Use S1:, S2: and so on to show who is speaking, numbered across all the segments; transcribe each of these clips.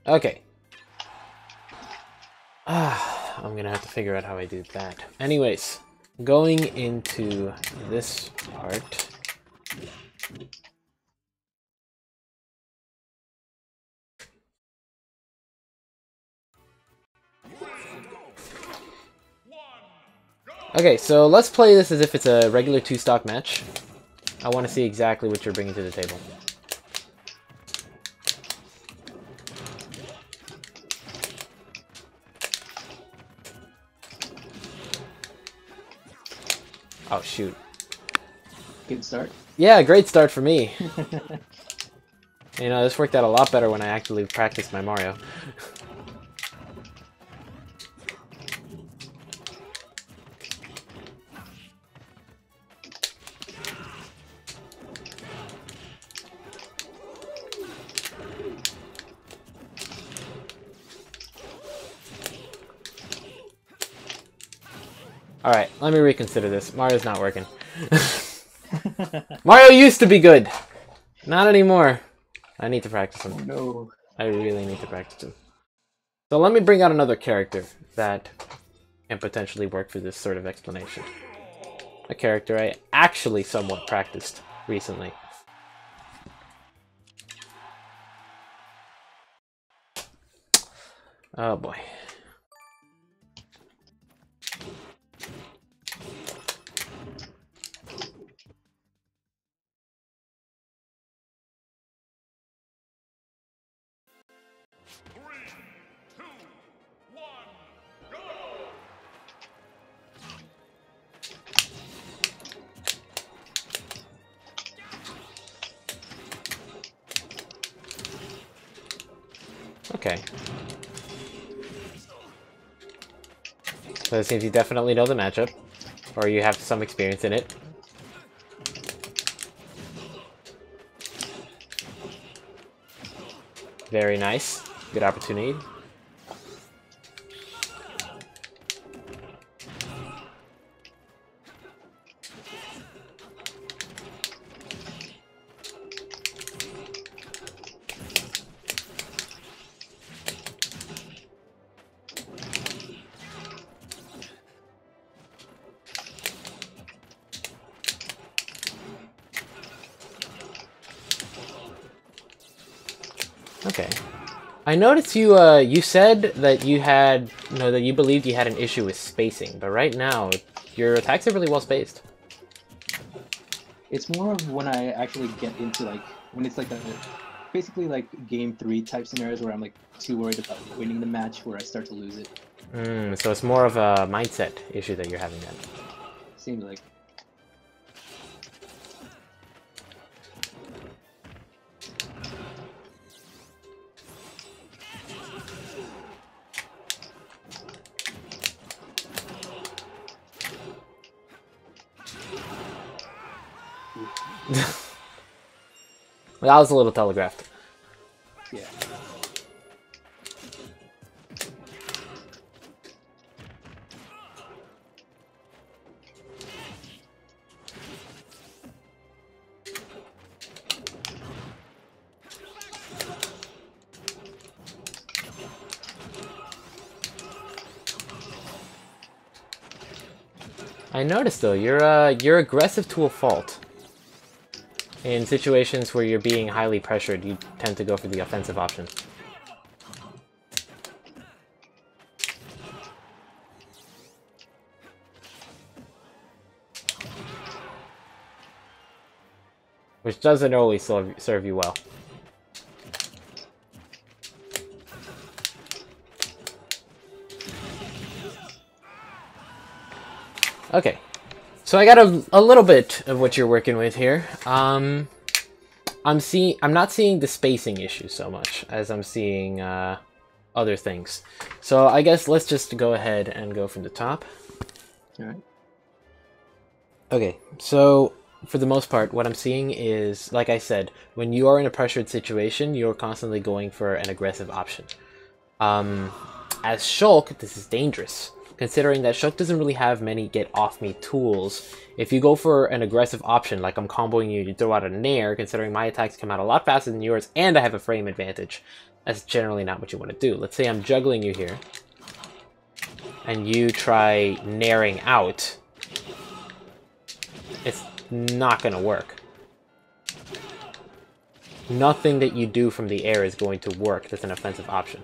S1: Okay. I'm gonna have to figure out how I do that. Anyways, going into this part. Okay, so let's play this as if it's a regular 2-stock match. I want to see exactly what you're bringing to the table. Oh, shoot.
S2: Good start.
S1: Yeah, great start for me. You know, this worked out a lot better when I actually practiced my Mario. Alright, let me reconsider this. Mario's not working. Mario used to be good! Not anymore. I need to practice him.
S2: Oh no.
S1: I really need to practice him. So let me bring out another character that can potentially work for this sort of explanation. A character I actually somewhat practiced recently. Oh boy. Okay. So it seems you definitely know the matchup, or you have some experience in it. Very nice. Good opportunity. Okay. I noticed you you said that you had that you believed you had an issue with spacing, but right now your attacks are really well spaced.
S2: It's more of when I actually get into like when it's like basically like game 3 type scenarios where I'm like too worried about winning the match where I start to lose it.
S1: So it's more of a mindset issue that you're having then.
S2: Seems like.
S1: That was a little telegraphed.
S2: Yeah.
S1: I noticed though, you're aggressive to a fault. In situations where you're being highly pressured, you tend to go for the offensive option. Which doesn't always serve you well. Okay, so I got a little bit of what you're working with here. I'm not seeing the spacing issue so much as I'm seeing other things. So I guess let's just go ahead and go from the top.
S2: All right.
S1: Okay, so for the most part, what I'm seeing is, like I said, when you are in a pressured situation, you're constantly going for an aggressive option. As Shulk, this is dangerous, considering that Shulk doesn't really have many get-off-me tools. If you go for an aggressive option, like I'm comboing you, you throw out a nair, considering my attacks come out a lot faster than yours, and I have a frame advantage, That's generally not what you want to do. Let's say I'm juggling you here, and you try naring out. It's not going to work. Nothing that you do from the air is going to work. That's an offensive option.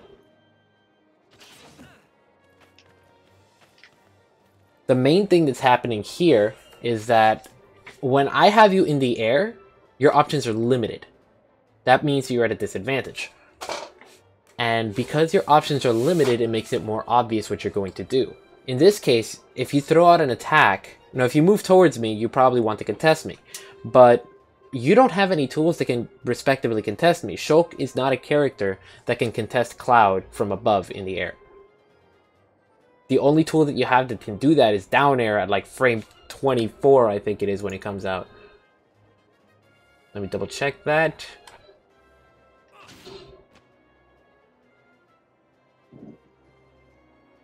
S1: The main thing that's happening here is that when I have you in the air, your options are limited. That means you're at a disadvantage. And because your options are limited, it makes it more obvious what you're going to do. In this case, if you throw out an attack, if you move towards me, you probably want to contest me. But you don't have any tools that can respectively contest me. Shulk is not a character that can contest Cloud from above in the air. The only tool that you have that can do that is down air at like frame 24, I think it is, when it comes out. Let me double check that.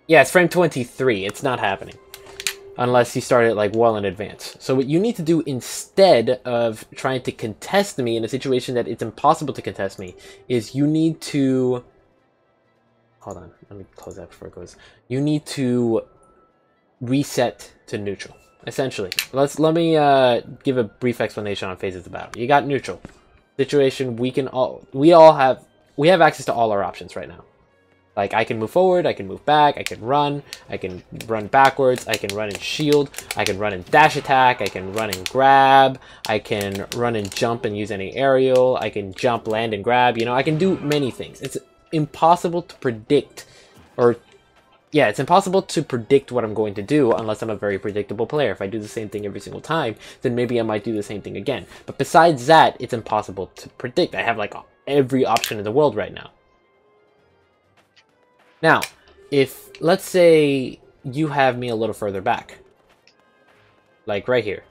S1: Yeah, it's frame 23. It's not happening. Unless you start it like well in advance. So what you need to do instead of trying to contest me in a situation that it's impossible to contest me is you need to... Hold on, let me close that before it goes. You need to reset to neutral, essentially. Let me give a brief explanation on phases of battle. You got neutral situation. We have access to all our options right now. Like, I can move forward, I can move back, I can run backwards, I can run and shield, I can run and dash attack, I can run and grab, I can run and jump and use any aerial, I can jump, land, and grab. I can do many things. It's impossible to predict, it's impossible to predict what I'm going to do unless I'm a very predictable player. If I do the same thing every single time, then maybe I might do the same thing again. But besides that, it's impossible to predict. I have like every option in the world right now. Now, if, let's say, you have me a little further back, like right here.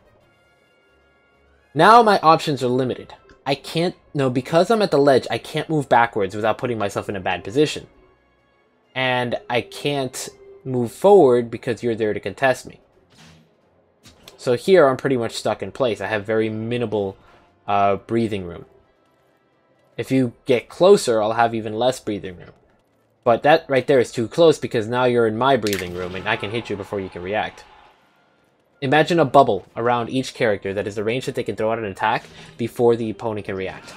S1: Now my options are limited. I can't, because I'm at the ledge, I can't move backwards without putting myself in a bad position. And I can't move forward because you're there to contest me. So here I'm pretty much stuck in place. I have very minimal breathing room. If you get closer, I'll have even less breathing room. But that right there is too close because now you're in my breathing room and I can hit you before you can react. Imagine a bubble around each character that is the range that they can throw out an attack before the opponent can react.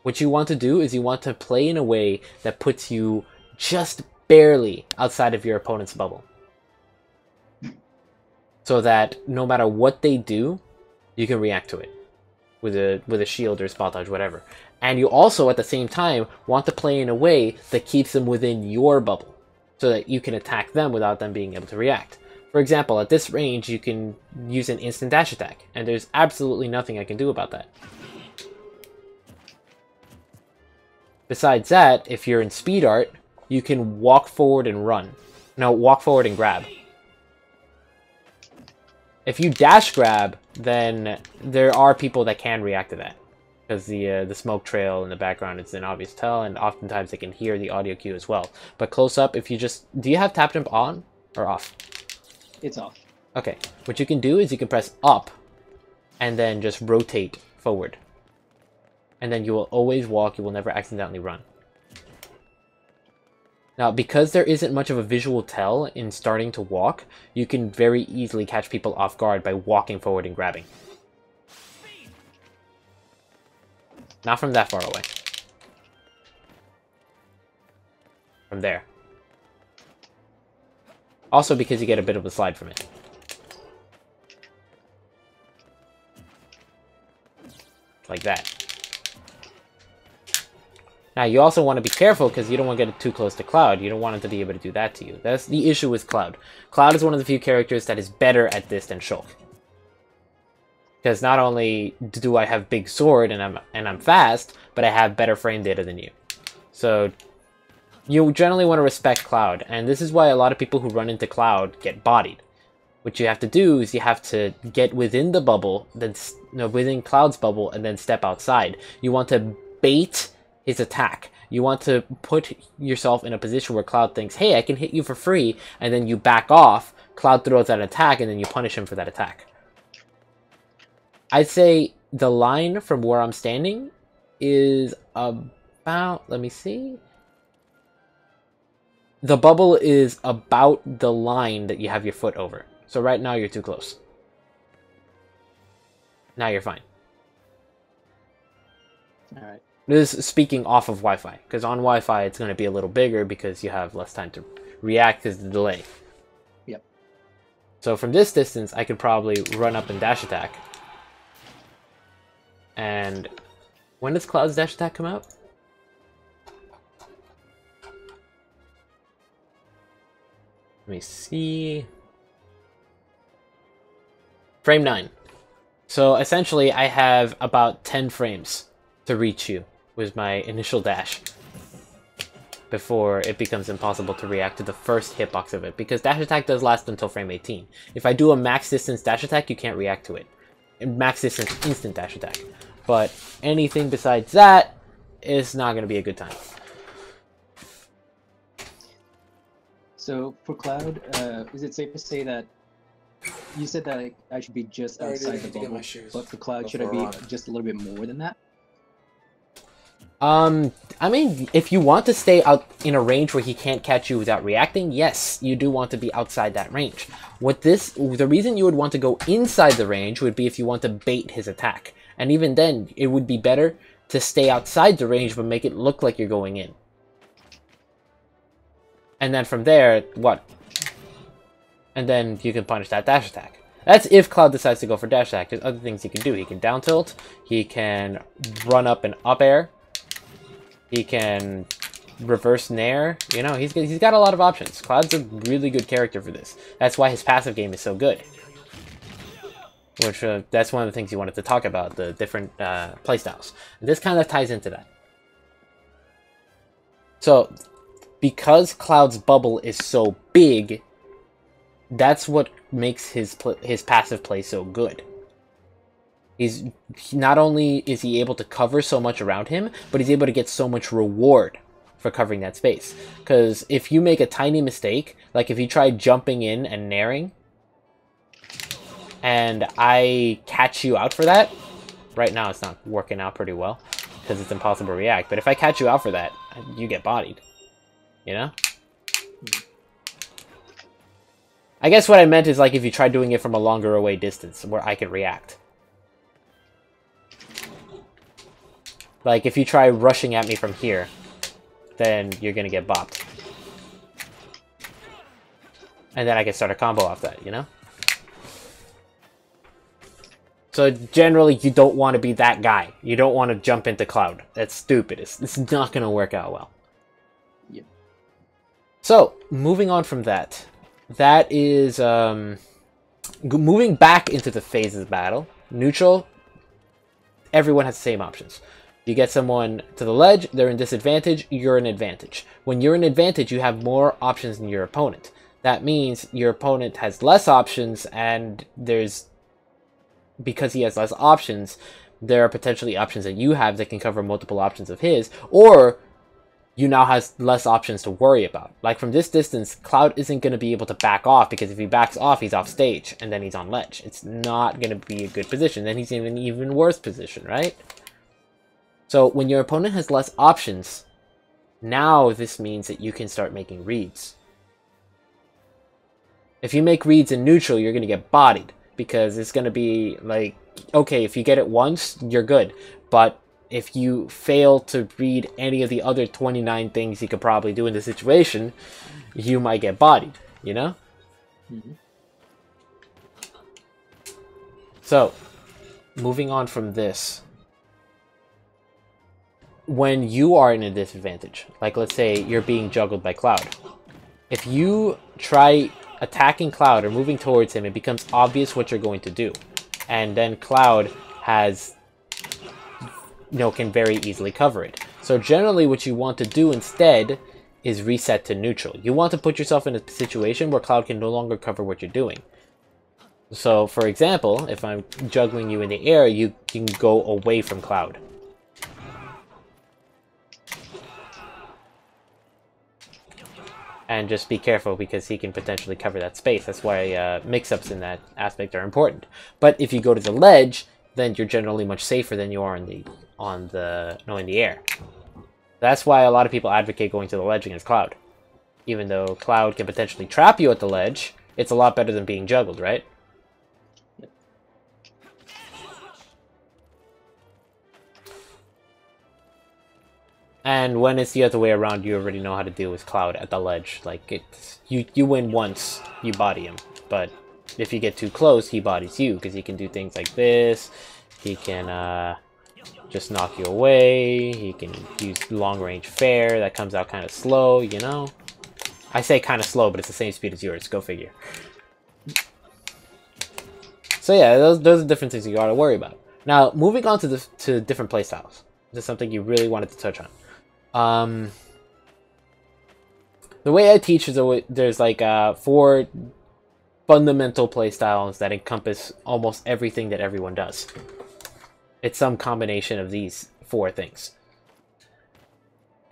S1: What you want to do is you want to play in a way that puts you just barely outside of your opponent's bubble. So that no matter what they do, you can react to it with a shield or spot dodge, whatever. And you also, at the same time, want to play in a way that keeps them within your bubble, so that you can attack them without them being able to react. For example, at this range, you can use an instant dash attack, and there's absolutely nothing I can do about that. Besides that, if you're in speed art, you can walk forward and run. No, walk forward and grab. If you dash grab, then there are people that can react to that. Because the smoke trail in the background is an obvious tell, and oftentimes they can hear the audio cue as well. But close up, if you just... Do you have tap jump on or off?
S2: It's off.
S1: Okay. What you can do is you can press up and then just rotate forward. And then you will always walk, you will never accidentally run. Now, because there isn't much of a visual tell in starting to walk, you can very easily catch people off guard by walking forward and grabbing. Not from that far away. From there. Also because you get a bit of a slide from it. Like that. Now, you also want to be careful because you don't want to get too close to Cloud. You don't want him to be able to do that to you. That's the issue with Cloud. Cloud is one of the few characters that is better at this than Shulk. Because not only do I have big sword and I'm fast, but I have better frame data than you. So you generally want to respect Cloud, and this is why a lot of people who run into Cloud get bodied. What you have to do is you have to get within the bubble, then within Cloud's bubble, and then step outside. You want to bait his attack. You want to put yourself in a position where Cloud thinks, hey, I can hit you for free, and then you back off, Cloud throws that attack, and then you punish him for that attack. I'd say the line from where I'm standing is about, let me see. The bubble is about the line that you have your foot over. So right now you're too close. Now you're fine.
S2: Alright.
S1: This is speaking off of Wi-Fi, because on Wi-Fi it's going to be a little bigger because you have less time to react because of the delay.
S2: Yep.
S1: So from this distance, I could probably run up and dash attack. And when does Cloud's dash attack come out? Let me see. Frame 9. So essentially I have about 10 frames to reach you with my initial dash before it becomes impossible to react to the first hitbox of it, because dash attack does last until frame 18. If I do a max distance dash attack, you can't react to it. Max distance instant dash attack. But anything besides that is not going to be a good time.
S2: So for Cloud, is it safe to say that you said that I should be just outside the bubble, but for Cloud, should I be just a little bit more than that?
S1: I mean, if you want to stay out in a range where he can't catch you without reacting, yes, you do want to be outside that range. The reason you would want to go inside the range would be if you want to bait his attack. And even then, it would be better to stay outside the range but make it look like you're going in. And then from there, what? And then you can punish that dash attack. That's if Cloud decides to go for dash attack. There's other things he can do. He can down tilt. He can run up and up air. He can reverse nair. You know, he's got a lot of options. Cloud's a really good character for this. That's why his passive game is so good. Which, that's one of the things you wanted to talk about, the different playstyles. And this kind of ties into that. So, because Cloud's bubble is so big, that's what makes his passive play so good. Not only is he able to cover so much around him, but he's able to get so much reward for covering that space. Because if you make a tiny mistake, like if you try jumping in and nairing, and I catch you out for that, right now it's not working out pretty well, because it's impossible to react, but if I catch you out for that, you get bodied. You know? I guess what I meant is like if you try doing it from a longer away distance, where I can react. Like, if you try rushing at me from here, then you're gonna get bopped. And then I can start a combo off that, you know? So, generally, you don't want to be that guy. You don't want to jump into Cloud. That's stupid. It's not gonna work out well.
S2: Yep.
S1: So, moving on from that. That is, moving back into the phases of battle. Neutral, everyone has the same options. You get someone to the ledge, they're in disadvantage, you're in advantage. When you're in advantage, you have more options than your opponent. That means your opponent has less options, and because he has less options, there are potentially options that you have that can cover multiple options of his, or you now have less options to worry about. Like from this distance, Cloud isn't going to be able to back off, because if he backs off, he's off stage, and then he's on ledge. It's not going to be a good position. Then he's in an even worse position, right? So when your opponent has less options, now this means that you can start making reads. If you make reads in neutral, you're going to get bodied, because it's going to be like, okay, if you get it once, you're good. But if you fail to read any of the other 29 things you could probably do in the situation, you might get bodied, you know?
S2: Mm-hmm.
S1: So, moving on from this. When you are in a disadvantage, like let's say you're being juggled by Cloud, if you try attacking Cloud or moving towards him, it becomes obvious what you're going to do. And then Cloud can very easily cover it. So generally what you want to do instead is reset to neutral. You want to put yourself in a situation where Cloud can no longer cover what you're doing. So for example, if I'm juggling you in the air, you can go away from Cloud. And just be careful, because he can potentially cover that space. That's why mix-ups in that aspect are important. But if you go to the ledge, then you're generally much safer than you are in the in the air. That's why a lot of people advocate going to the ledge against Cloud. Even though Cloud can potentially trap you at the ledge, it's a lot better than being juggled, right? And when it's the other way around, you already know how to deal with Cloud at the ledge. Like, you win once, you body him. But if you get too close, he bodies you, because he can do things like this. He can just knock you away. He can use long-range fair. That comes out kind of slow, you know? I say kind of slow, but it's the same speed as yours. Go figure. So yeah, those are different things you gotta worry about. Now, moving on to different playstyles. This is something you really wanted to touch on. The way I teach is there's like 4 fundamental playstyles that encompass almost everything that everyone does. It's some combination of these 4 things.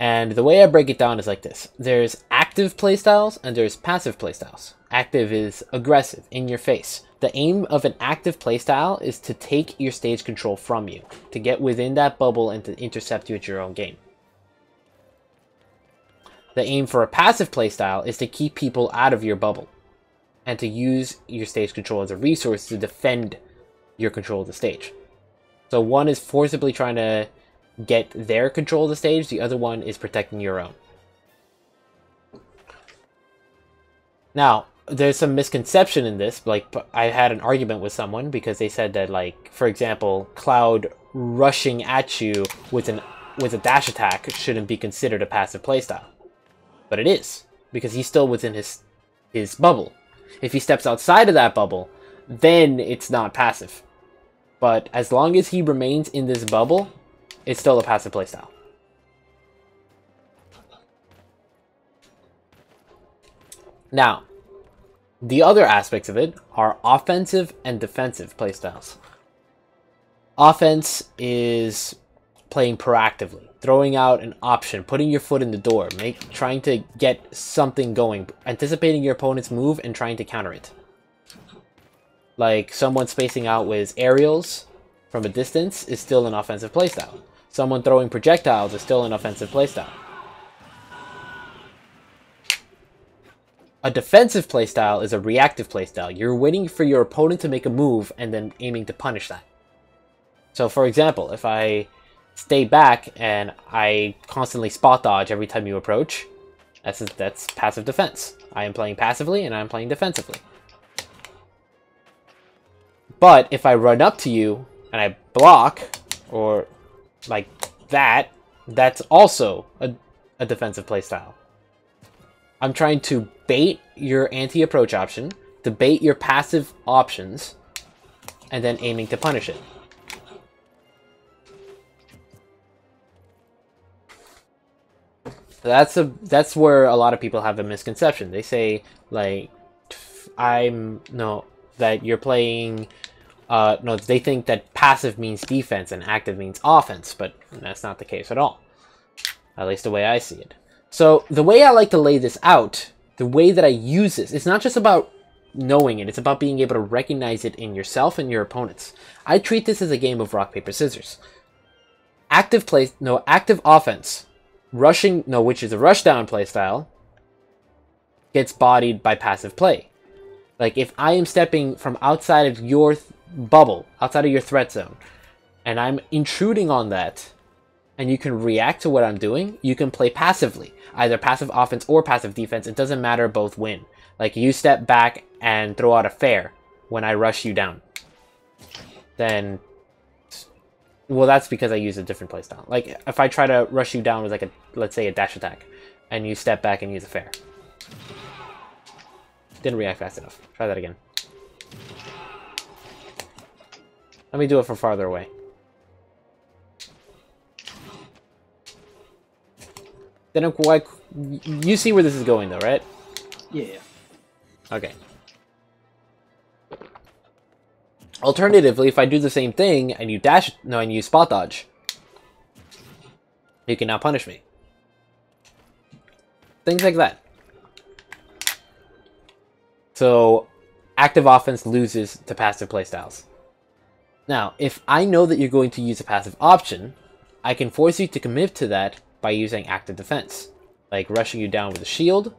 S1: And the way I break it down is like this. There's active playstyles and there's passive playstyles. Active is aggressive, in your face. The aim of an active playstyle is to take your stage control from you, to get within that bubble and to intercept you at your own game. The aim for a passive playstyle is to keep people out of your bubble and to use your stage control as a resource to defend your control of the stage. So one is forcibly trying to get their control of the stage, the other one is protecting your own. Now, there's some misconception in this. Like, I had an argument with someone because they said that, like, for example, Cloud rushing at you with a dash attack shouldn't be considered a passive playstyle. But it is, because he's still within his bubble. If he steps outside of that bubble, then it's not passive. But as long as he remains in this bubble, it's still a passive playstyle. Now, the other aspects of it are offensive and defensive playstyles. Offense is playing proactively, throwing out an option, putting your foot in the door, trying to get something going, anticipating your opponent's move and trying to counter it. Like someone spacing out with aerials from a distance is still an offensive playstyle. Someone throwing projectiles is still an offensive playstyle. A defensive playstyle is a reactive playstyle. You're waiting for your opponent to make a move and then aiming to punish that. So for example, if I stay back and I constantly spot dodge every time you approach, that's passive defense. I am playing passively and I'm playing defensively. But if I run up to you and I block, or like that, that's also a defensive playstyle. I'm trying to bait your anti-approach option, to bait your passive options, and then aiming to punish it. That's where a lot of people have a misconception. They say, like, that you're playing, no, they think that passive means defense and active means offense, but that's not the case at all. At least the way I see it. So the way I like to lay this out, the way that I use this, it's not just about knowing it, it's about being able to recognize it in yourself and your opponents. I treat this as a game of rock, paper, scissors. Active offense, which is a rushdown playstyle, gets bodied by passive play. Like if I am stepping from outside of your bubble, outside of your threat zone, and I'm intruding on that, and you can react to what I'm doing, you can play passively. Either passive offense or passive defense, it doesn't matter, both win. Like you step back and throw out a fair when I rush you down. Then, well, that's because I use a different playstyle. Like if I try to rush you down with like let's say a dash attack, and you step back and use a fair. Didn't react fast enough. Try that again. Let me do it from farther away. Then you see where this is going though, right?
S2: Yeah.
S1: Okay. Alternatively, if I do the same thing and you spot dodge, you can now punish me. Things like that. So, active offense loses to passive playstyles. Now, if I know that you're going to use a passive option, I can force you to commit to that by using active defense, like rushing you down with a shield,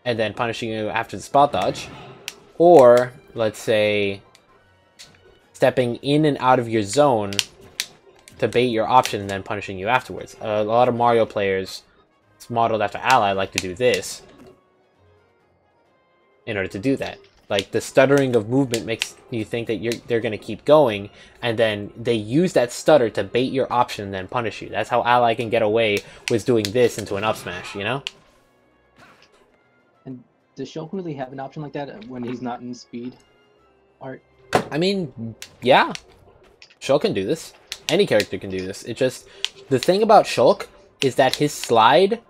S1: and then punishing you after the spot dodge, or, let's say, stepping in and out of your zone to bait your option and then punishing you afterwards. A lot of Mario players, it's modeled after Ally, like to do this in order to do that. Like, the stuttering of movement makes you think that they're going to keep going, and then they use that stutter to bait your option and then punish you. That's how Ally can get away with doing this into an up smash, you know?
S2: And does Shulk really have an option like that when he's not in speed art?
S1: I mean, yeah. Shulk can do this. Any character can do this. It just... The thing about Shulk is that his slide,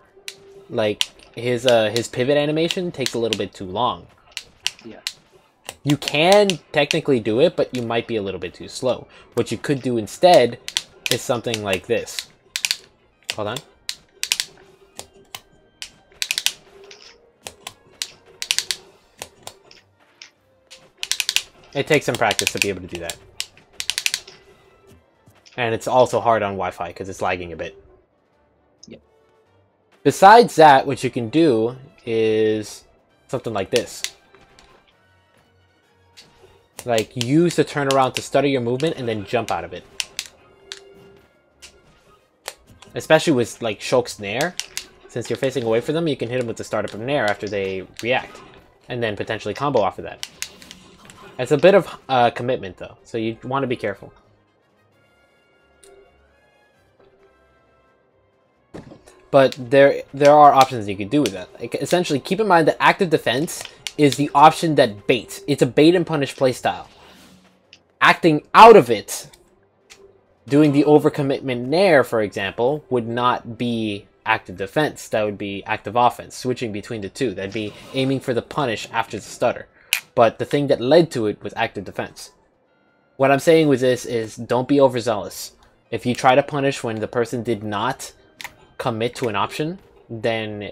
S1: like, his pivot animation takes a little bit too long.
S2: Yeah.
S1: You can technically do it, but you might be a little bit too slow. What you could do instead is something like this. Hold on. It takes some practice to be able to do that. And it's also hard on Wi-Fi because it's lagging a bit.
S2: Yep.
S1: Besides that, what you can do is something like this. Like, use the turnaround to stutter your movement and then jump out of it. Especially with, like, Shulk's Nair. Since you're facing away from them, you can hit them with the startup of Nair after they react. And then potentially combo off of that. It's a bit of commitment, though, so you want to be careful. But there are options you can do with that. Like, essentially, keep in mind that active defense is the option that baits. It's a bait and punish playstyle. Acting out of it, doing the overcommitment Nair, for example, would not be active defense. That would be active offense, switching between the two. That'd be aiming for the punish after the stutter. But the thing that led to it was active defense. What I'm saying with this is don't be overzealous. If you try to punish when the person did not commit to an option, then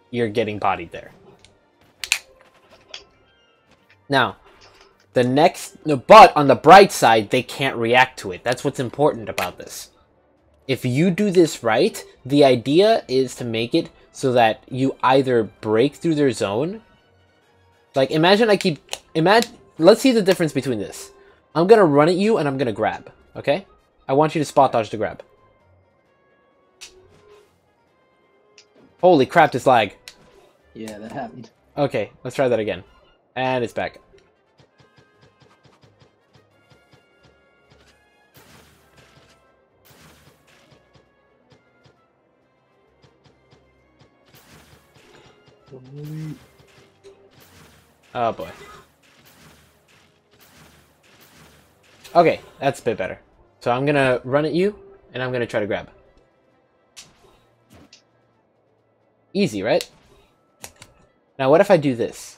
S1: you're getting bodied there. Now, but on the bright side, they can't react to it. That's what's important about this. If you do this right, the idea is to make it so that you either break through their zone. Like, let's see the difference between this. I'm gonna run at you and I'm gonna grab, okay? I want you to spot dodge to grab. Holy crap, this lag.
S2: Yeah, that happened.
S1: Okay, let's try that again. And it's back. Oh boy. Okay, that's a bit better. So I'm gonna run at you, and I'm gonna try to grab. Easy, right? Now what if I do this?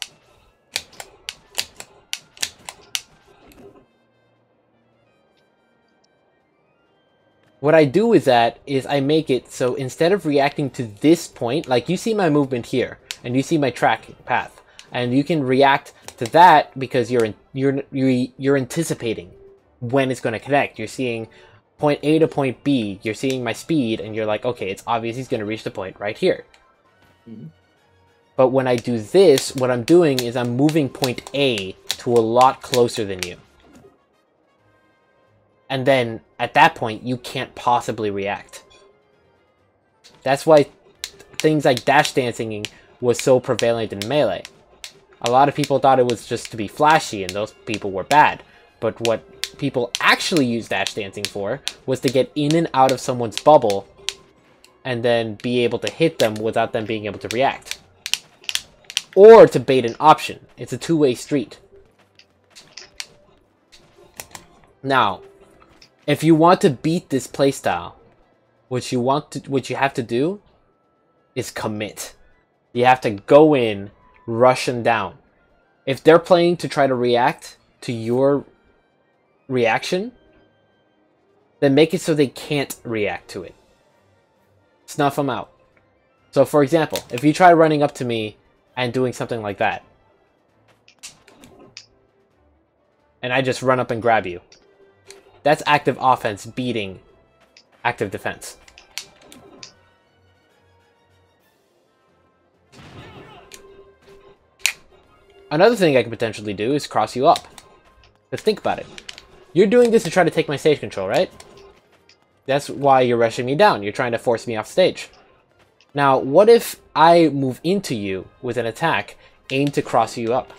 S1: What I do with that is I make it so instead of reacting to this point, like you see my movement here, and you see my track path, and you can react to that because you're anticipating when it's going to connect. You're seeing point A to point B, you're seeing my speed, and you're like, okay, it's obvious he's going to reach the point right here. Mm-hmm. But when I do this, what I'm doing is I'm moving point A to a lot closer than you. And then, at that point, you can't possibly react. That's why things like dash dancing was so prevalent in Melee. A lot of people thought it was just to be flashy, and those people were bad. But what people actually used dash dancing for was to get in and out of someone's bubble, and then be able to hit them without them being able to react. Or to bait an option. It's a two-way street. Now, if you want to beat this playstyle, what you have to do is commit. You have to go in, rush them down. If they're playing to try to react to your reaction, then make it so they can't react to it. Snuff them out. So for example, if you try running up to me and doing something like that, and I just run up and grab you, That's active offense beating active defense. Another thing I could potentially do is cross you up. But think about it. You're doing this to try to take my stage control, right? That's why you're rushing me down. You're trying to force me off stage. Now, what if I move into you with an attack aimed to cross you up?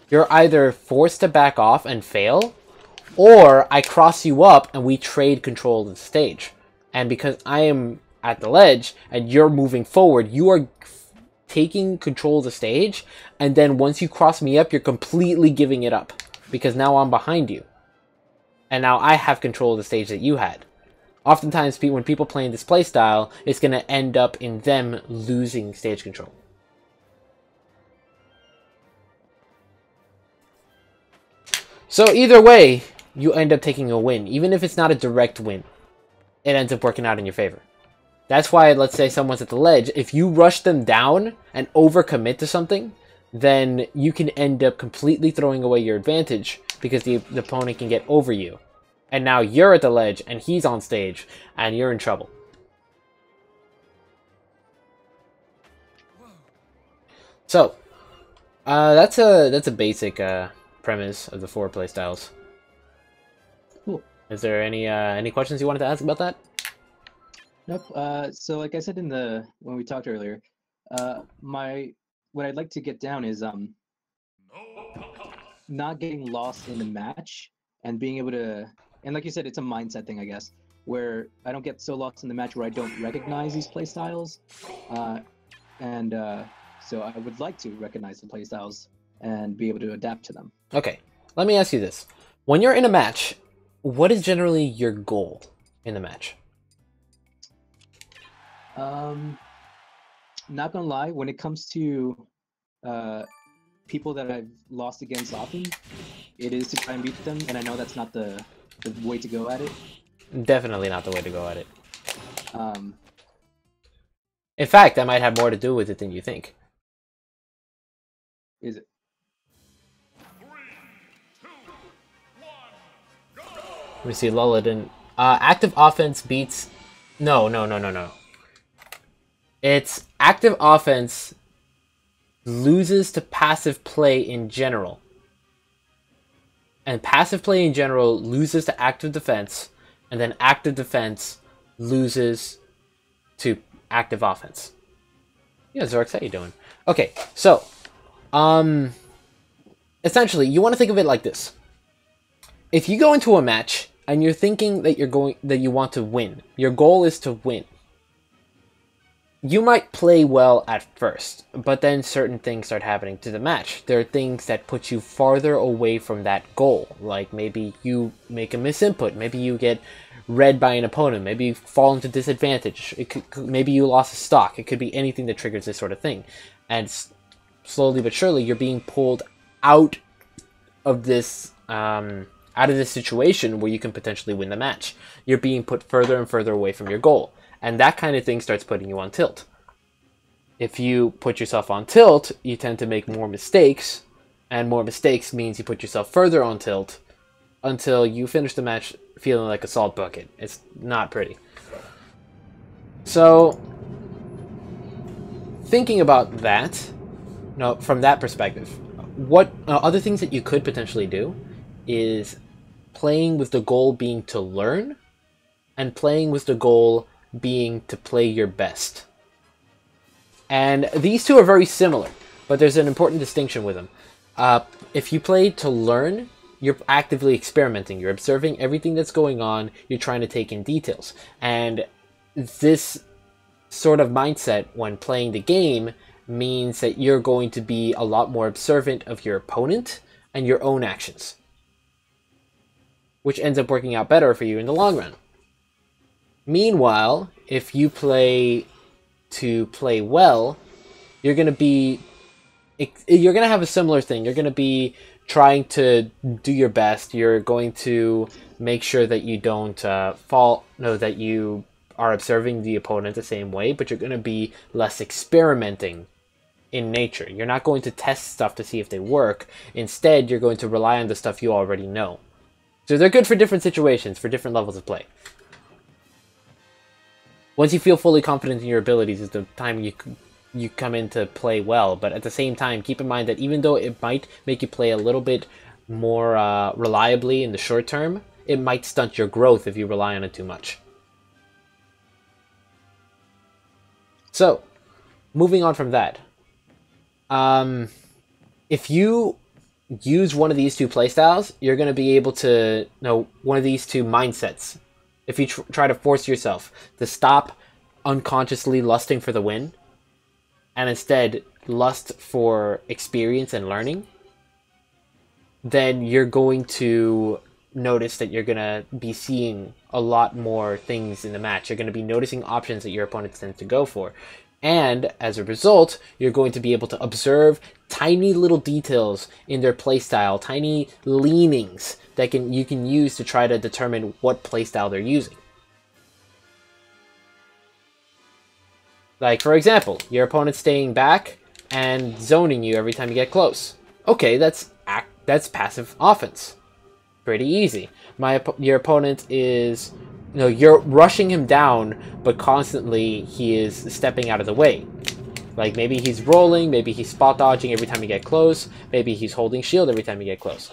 S1: You're either forced to back off and fail, or I cross you up and we trade control of the stage. And because I am at the ledge and you're moving forward, you are taking control of the stage, and then once you cross me up, you're completely giving it up. Because now I'm behind you. And now I have control of the stage that you had. Oftentimes, when people play in this playstyle, it's going to end up in them losing stage control. So either way, you end up taking a win. Even if it's not a direct win, it ends up working out in your favor. That's why, let's say someone's at the ledge, if you rush them down and overcommit to something, then you can end up completely throwing away your advantage because the opponent can get over you. And now you're at the ledge and he's on stage and you're in trouble. So, that's a basic premise of the 4 playstyles.
S2: Cool.
S1: Is there any questions you wanted to ask about that?
S2: Nope. So like I said when we talked earlier, what I'd like to get down is not getting lost in the match and being able to, and like you said, it's a mindset thing, I guess, where I don't get so lost in the match where I don't recognize these playstyles, so I would like to recognize the playstyles and be able to adapt to them.
S1: Okay, let me ask you this: when you're in a match, what is generally your goal in the match?
S2: Not gonna lie, when it comes to people that I've lost against often, it is to try and beat them, and I know that's not the way to go at it.
S1: Definitely not the way to go at it. In fact, that might have more to do with it than you think.
S2: Is it?
S3: 3, 2, 1, go!
S1: Let me see, Lola didn't... active offense beats... No. It's active offense loses to passive play in general. And passive play in general loses to active defense, and then active defense loses to active offense. Yeah, Zorx, how you doing? Okay, so, essentially, you want to think of it like this. If you go into a match and you're thinking that you want to win, your goal is to win. You might play well at first, but then certain things start happening to the match. There are things that put you farther away from that goal. Like maybe you make a misinput, maybe you get read by an opponent, maybe you fall into disadvantage, maybe you lost a stock. It could be anything that triggers this sort of thing. And slowly but surely, you're being pulled out of this situation where you can potentially win the match. You're being put further and further away from your goal. And that kind of thing starts putting you on tilt. If you put yourself on tilt, you tend to make more mistakes, and more mistakes means you put yourself further on tilt until you finish the match feeling like a salt bucket. It's not pretty. So, thinking about that, from that perspective, what other things that you could potentially do is playing with the goal being to learn, and playing with the goal being to play your best. And these two are very similar, but there's an important distinction with them. If you play to learn, you're actively experimenting. You're observing everything that's going on. You're trying to take in details. And this sort of mindset when playing the game means that you're going to be a lot more observant of your opponent and your own actions, which ends up working out better for you in the long run. Meanwhile, if you play to play well, you're going to have a similar thing. You're going to be trying to do your best. You're going to make sure that you don't that you are observing the opponent the same way, but you're going to be less experimenting in nature. You're not going to test stuff to see if they work. Instead, you're going to rely on the stuff you already know. So they're good for different situations, for different levels of play. Once you feel fully confident in your abilities is the time you come in to play well. But at the same time, keep in mind that even though it might make you play a little bit more reliably in the short term, it might stunt your growth if you rely on it too much. So, moving on from that. If you use one of these two playstyles, you're going to be able to know one of these two mindsets. If you try to force yourself to stop unconsciously lusting for the win, and instead lust for experience and learning, then you're going to notice that you're going to be seeing a lot more things in the match. You're going to be noticing options that your opponent tends to go for. And as a result, you're going to be able to observe tiny little details in their playstyle, tiny leanings that you can use to try to determine what playstyle they're using. Like, for example, your opponent's staying back and zoning you every time you get close. Okay, that's passive offense. Pretty easy. Your opponent is... you're rushing him down, but constantly he is stepping out of the way. Like, maybe he's rolling, maybe he's spot dodging every time you get close, maybe he's holding shield every time you get close.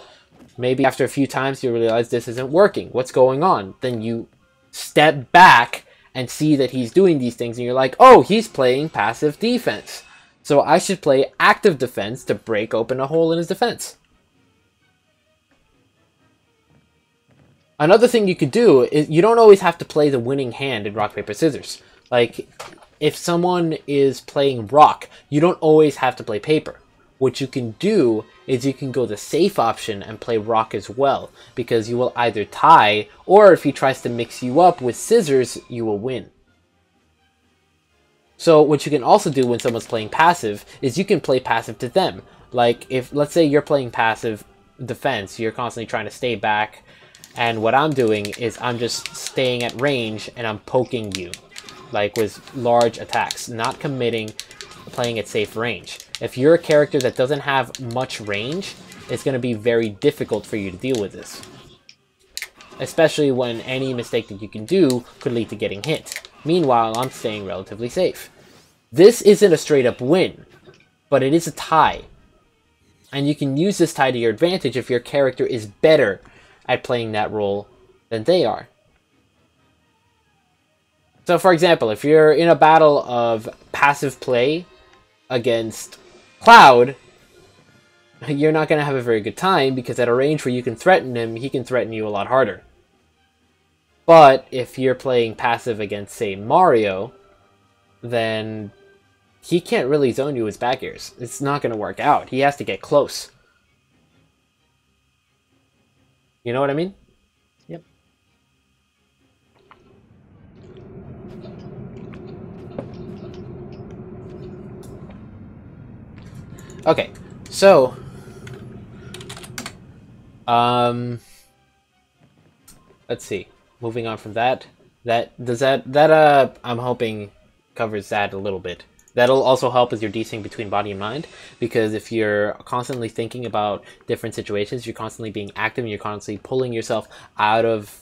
S1: Maybe after a few times you realize this isn't working. What's going on? Then you step back and see that he's doing these things, and you're like, oh, he's playing passive defense. So I should play active defense to break open a hole in his defense. Another thing you could do is you don't always have to play the winning hand in rock, paper, scissors. Like, if someone is playing rock, you don't always have to play paper. What you can do is you can go the safe option and play rock as well, because you will either tie, or if he tries to mix you up with scissors, you will win. So what you can also do when someone's playing passive is you can play passive to them. Like, if, let's say you're playing passive defense, you're constantly trying to stay back, and what I'm doing is I'm just staying at range and I'm poking you, like with large attacks, not committing, playing at safe range. If you're a character that doesn't have much range, it's going to be very difficult for you to deal with this. Especially when any mistake that you can do could lead to getting hit. Meanwhile, I'm staying relatively safe. This isn't a straight up win, but it is a tie. And you can use this tie to your advantage if your character is better at playing that role than they are. So for example, if you're in a battle of passive play against Cloud, you're not going to have a very good time, because at a range where you can threaten him, he can threaten you a lot harder. But if you're playing passive against, say, Mario, then he can't really zone you with back airs. It's not going to work out. He has to get close. You know what I mean?
S2: Yep.
S1: Okay, so let's see. Moving on from that, I'm hoping covers that a little bit. That'll also help as you're deciding between body and mind, because if you're constantly thinking about different situations, you're constantly being active and you're constantly pulling yourself out of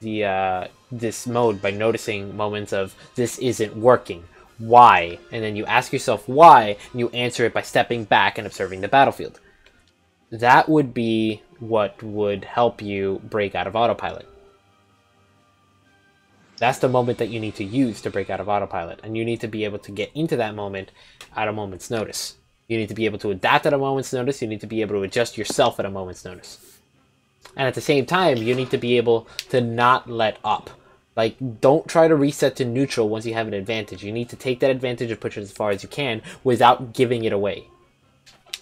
S1: the this mode by noticing moments of this isn't working. Why? And then you ask yourself why, and you answer it by stepping back and observing the battlefield. That would be what would help you break out of autopilot. That's the moment that you need to use to break out of autopilot, and you need to be able to get into that moment at a moment's notice. You need to be able to adapt at a moment's notice, you need to be able to adjust yourself at a moment's notice. And at the same time, you need to be able to not let up. Like, don't try to reset to neutral once you have an advantage. You need to take that advantage and push it as far as you can without giving it away.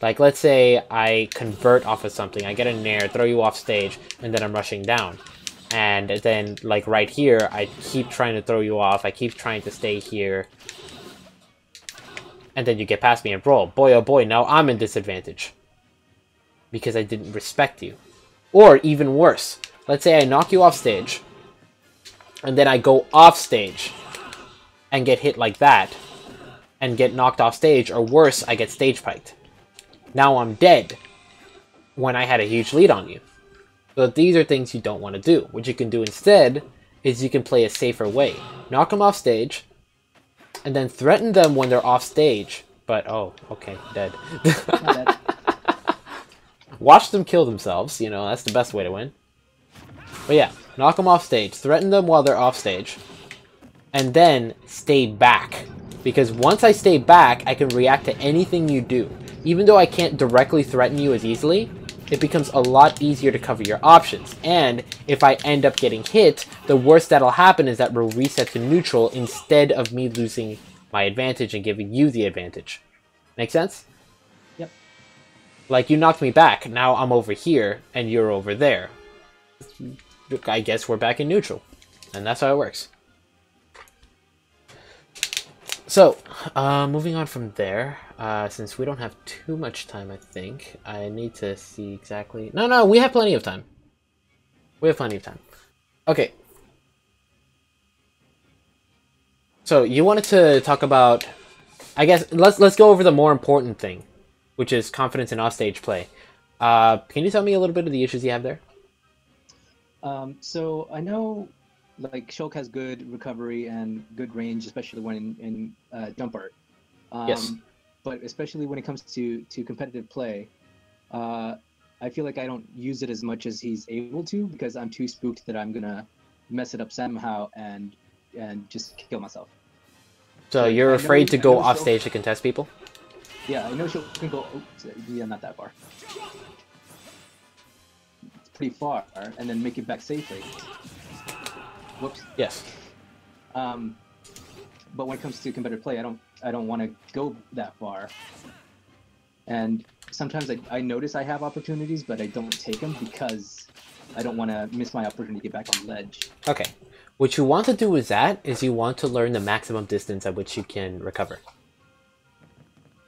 S1: Like, let's say I convert off of something, I get a nair, throw you off stage, and then I'm rushing down. And then, like right here, I keep trying to throw you off, I keep trying to stay here. And then you get past me and roll. Boy, oh boy, now I'm in disadvantage. Because I didn't respect you. Or, even worse, let's say I knock you off stage. and then I go off stage and get hit like that and get knocked off stage, or worse, I get stage piked. Now I'm dead when I had a huge lead on you. So these are things you don't want to do. What you can do instead is you can play a safer way. Knock them off stage, and then threaten them when they're off stage. But, oh, okay, dead. Watch them kill themselves, you know, that's the best way to win. But yeah, knock them off stage, threaten them while they're off stage, and then stay back. Because once I stay back, I can react to anything you do. Even though I can't directly threaten you as easily, it becomes a lot easier to cover your options. And if I end up getting hit, the worst that'll happen is that we'll reset to neutral instead of me losing my advantage and giving you the advantage. Make sense?
S2: Yep.
S1: Like, you knocked me back, now I'm over here, and you're over there. I guess we're back in neutral. And that's how it works. So, moving on from there, since we don't have too much time, I think, I need to see exactly... No, we have plenty of time. We have plenty of time. Okay. So, you wanted to talk about... I guess, let's go over the more important thing, which is confidence in offstage play. Can you tell me a little bit of the issues you have there?
S2: So, I know... like Shulk has good recovery and good range, especially when in jump art.
S1: Yes.
S2: But especially when it comes to competitive play, I feel like I don't use it as much as he's able to because I'm too spooked that I'm gonna mess it up somehow and just kill myself.
S1: So you're afraid to go off stage to contest people?
S2: Yeah, I know Shulk can go. Oops, yeah, not that far. It's pretty far, and then make it back safely. Whoops.
S1: Yes.
S2: But when it comes to competitive play, I don't want to go that far. And sometimes I notice I have opportunities, but I don't take them because I don't want to miss my opportunity to get back on ledge.
S1: Okay. What you want to do with that is you want to learn the maximum distance at which you can recover.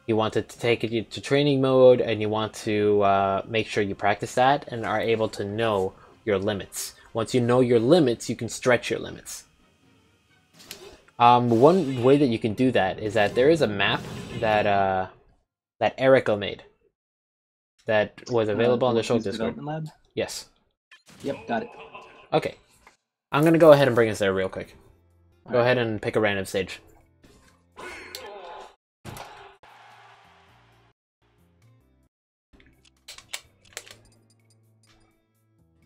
S1: You want to take it to training mode, and you want to make sure you practice that and are able to know your limits. Once you know your limits, you can stretch your limits. One way that you can do that is that there is a map that that Erico made that was available on the Shulk Discord.
S2: Lab?
S1: Yes.
S2: Yep, got it.
S1: Okay. I'm going to go ahead and bring us there real quick. Go ahead and pick a random stage.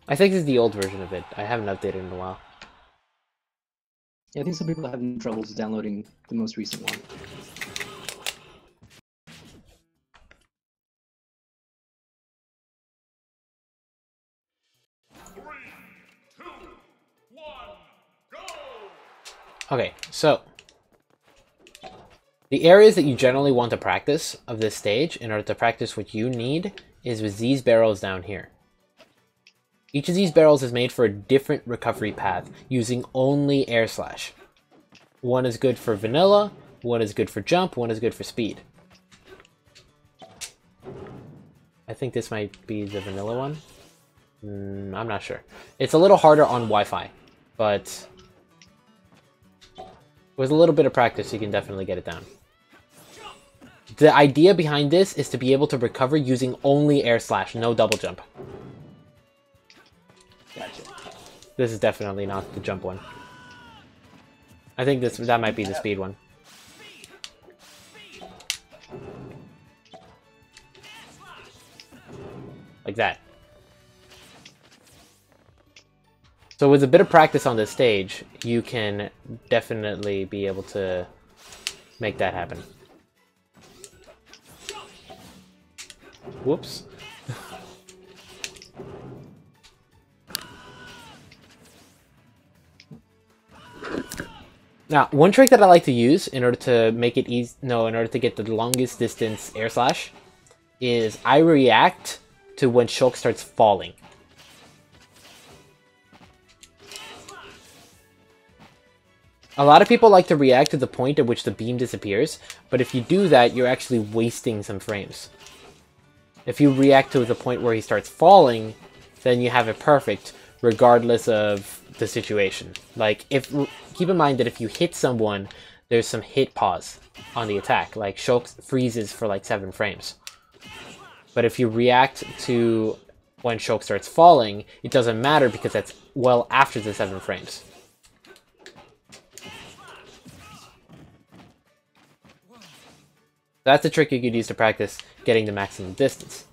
S1: I think this is the old version of it. I haven't updated in a while.
S2: Yeah, I think some people are having troubles downloading the most recent one.
S1: Okay, so the areas that you generally want to practice of this stage in order to practice what you need is with these barrels down here. Each of these barrels is made for a different recovery path using only air slash. One is good for vanilla, one is good for jump, one is good for speed. I think this might be the vanilla one. I'm not sure. It's a little harder on Wi-Fi, but with a little bit of practice, you can definitely get it down. The idea behind this is to be able to recover using only air slash, no double jump.
S2: Gotcha.
S1: This is definitely not the jump one. I think that might be the speed one. Like that. So with a bit of practice on this stage, you can definitely be able to make that happen. Whoops. Now, one trick that I like to use in order to make it easy, in order to get the longest distance air slash, is I react to when Shulk starts falling. A lot of people like to react to the point at which the beam disappears, but if you do that, you're actually wasting some frames. If you react to the point where he starts falling, then you have it perfect, regardless of the situation. Like, keep in mind that if you hit someone, there's some hit pause on the attack. Like, Shulk freezes for like 7 frames. But if you react to when Shulk starts falling, it doesn't matter because that's well after the 7 frames. That's a trick you could use to practice getting the maximum distance.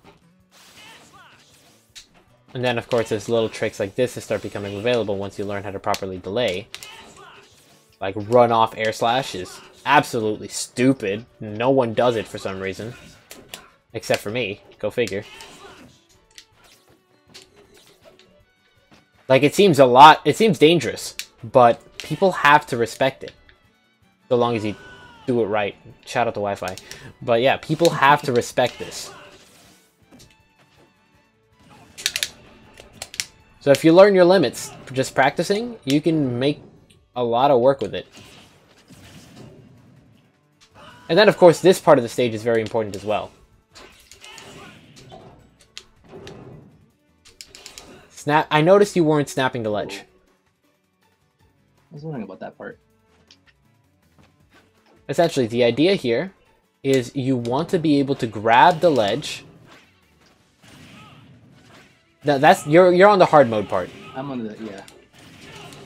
S1: And then, of course, there's little tricks like this that start becoming available once you learn how to properly delay. Like, run off air slash is absolutely stupid. No one does it for some reason. Except for me. Go figure. Like, it seems dangerous, but people have to respect it. So long as you do it right. Shout out to Wi-Fi. But yeah, people have to respect this. So if you learn your limits just practicing, you can make a lot of work with it. And then, of course, this part of the stage is very important as well. Snap. I noticed you weren't snapping the ledge.
S2: I was wondering about that part.
S1: Essentially, the idea here is you want to be able to grab the ledge. Now that's you're on the hard mode part.
S2: I'm on the yeah.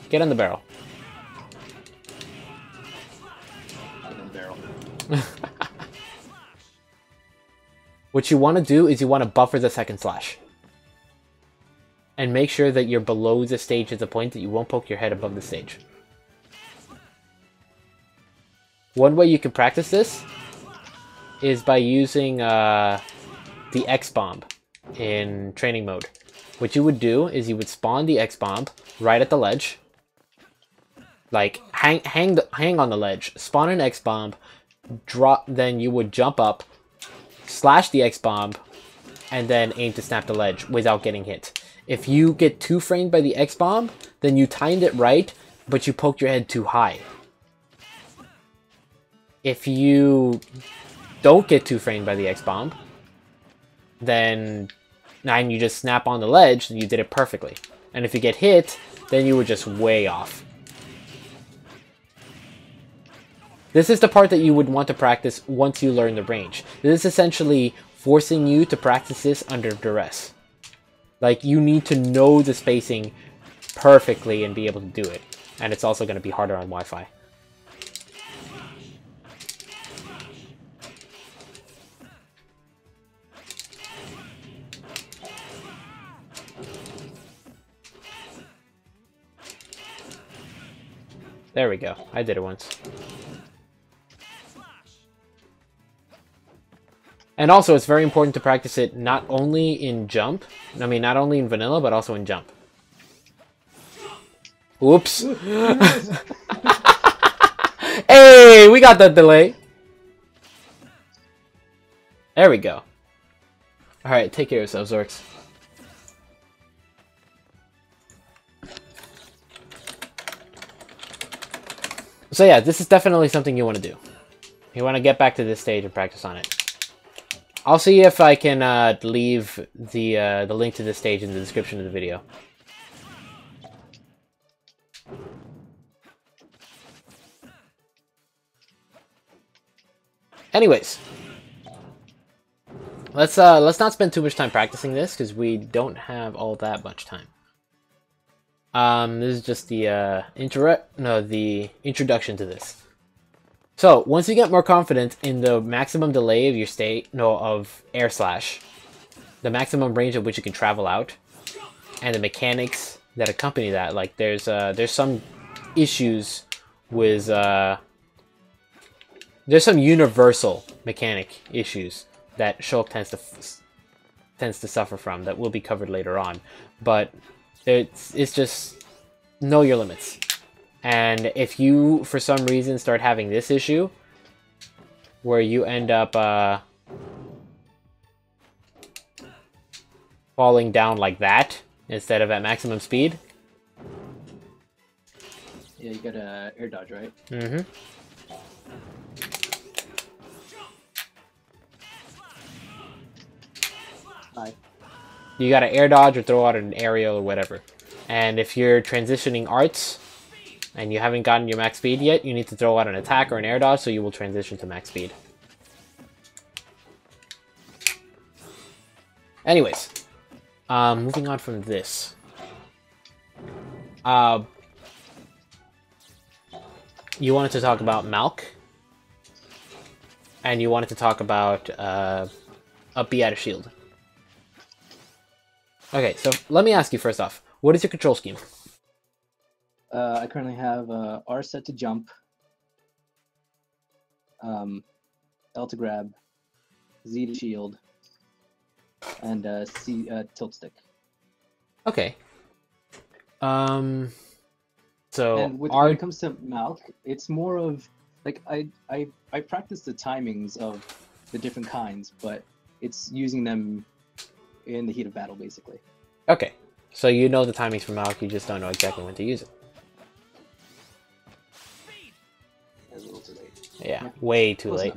S1: Get on the barrel.
S2: I'm on the barrel.
S1: What you want to do is you want to buffer the second slash. And make sure that you're below the stage at the point that you won't poke your head above the stage. One way you can practice this is by using the X-Bomb in training mode. What you would do is you would spawn the X-Bomb right at the ledge. Like, hang on the ledge, spawn an X-Bomb, drop, then you would jump up, slash the X-Bomb, and then aim to snap the ledge without getting hit. If you get 2 framed by the X-Bomb, then you timed it right, but you poked your head too high. If you don't get 2 framed by the X-Bomb, then you just snap on the ledge, and you did it perfectly. And if you get hit, then you were just way off. This is the part that you would want to practice once you learn the range. This is essentially forcing you to practice this under duress. Like, you need to know the spacing perfectly and be able to do it. And it's also going to be harder on Wi-Fi. There we go. I did it once. And also, it's very important to practice it not only in jump, not only in vanilla, but also in jump. Oops. Hey, we got that delay. There we go. Alright, take care of yourself, Zorks. So yeah, this is definitely something you want to do. You want to get back to this stage and practice on it. I'll see if I can leave the link to this stage in the description of the video. Anyways, let's not spend too much time practicing this because we don't have all that much time. This is just the introduction to this. So, once you get more confident in the maximum delay of your of air slash, the maximum range at which you can travel out, and the mechanics that accompany that, like there's some issues with there's some universal mechanic issues that Shulk tends to suffer from that will be covered later on, but it's just know your limits. And if you, for some reason, start having this issue, where you end up falling down like that, instead of at maximum speed.
S2: Yeah, you got a air dodge, right?
S1: Mm-hmm.
S2: Hi.
S1: You gotta air dodge or throw out an aerial or whatever. And if you're transitioning arts and you haven't gotten your max speed yet, you need to throw out an attack or an air dodge so you will transition to max speed. Anyways, moving on from this. You wanted to talk about Malk, and you wanted to talk about up B out of shield. Okay, so let me ask you first off, what is your control scheme?
S2: I currently have R set to jump, L to grab, Z to shield, and C tilt stick.
S1: Okay. So
S2: and when it comes to Malk, it's more of like I practice the timings of the different kinds, but it's using them in the heat of battle, basically.
S1: Okay, so you know the timings for Malk, you just don't know exactly when to use it.
S2: A little too late.
S1: Yeah, way too late.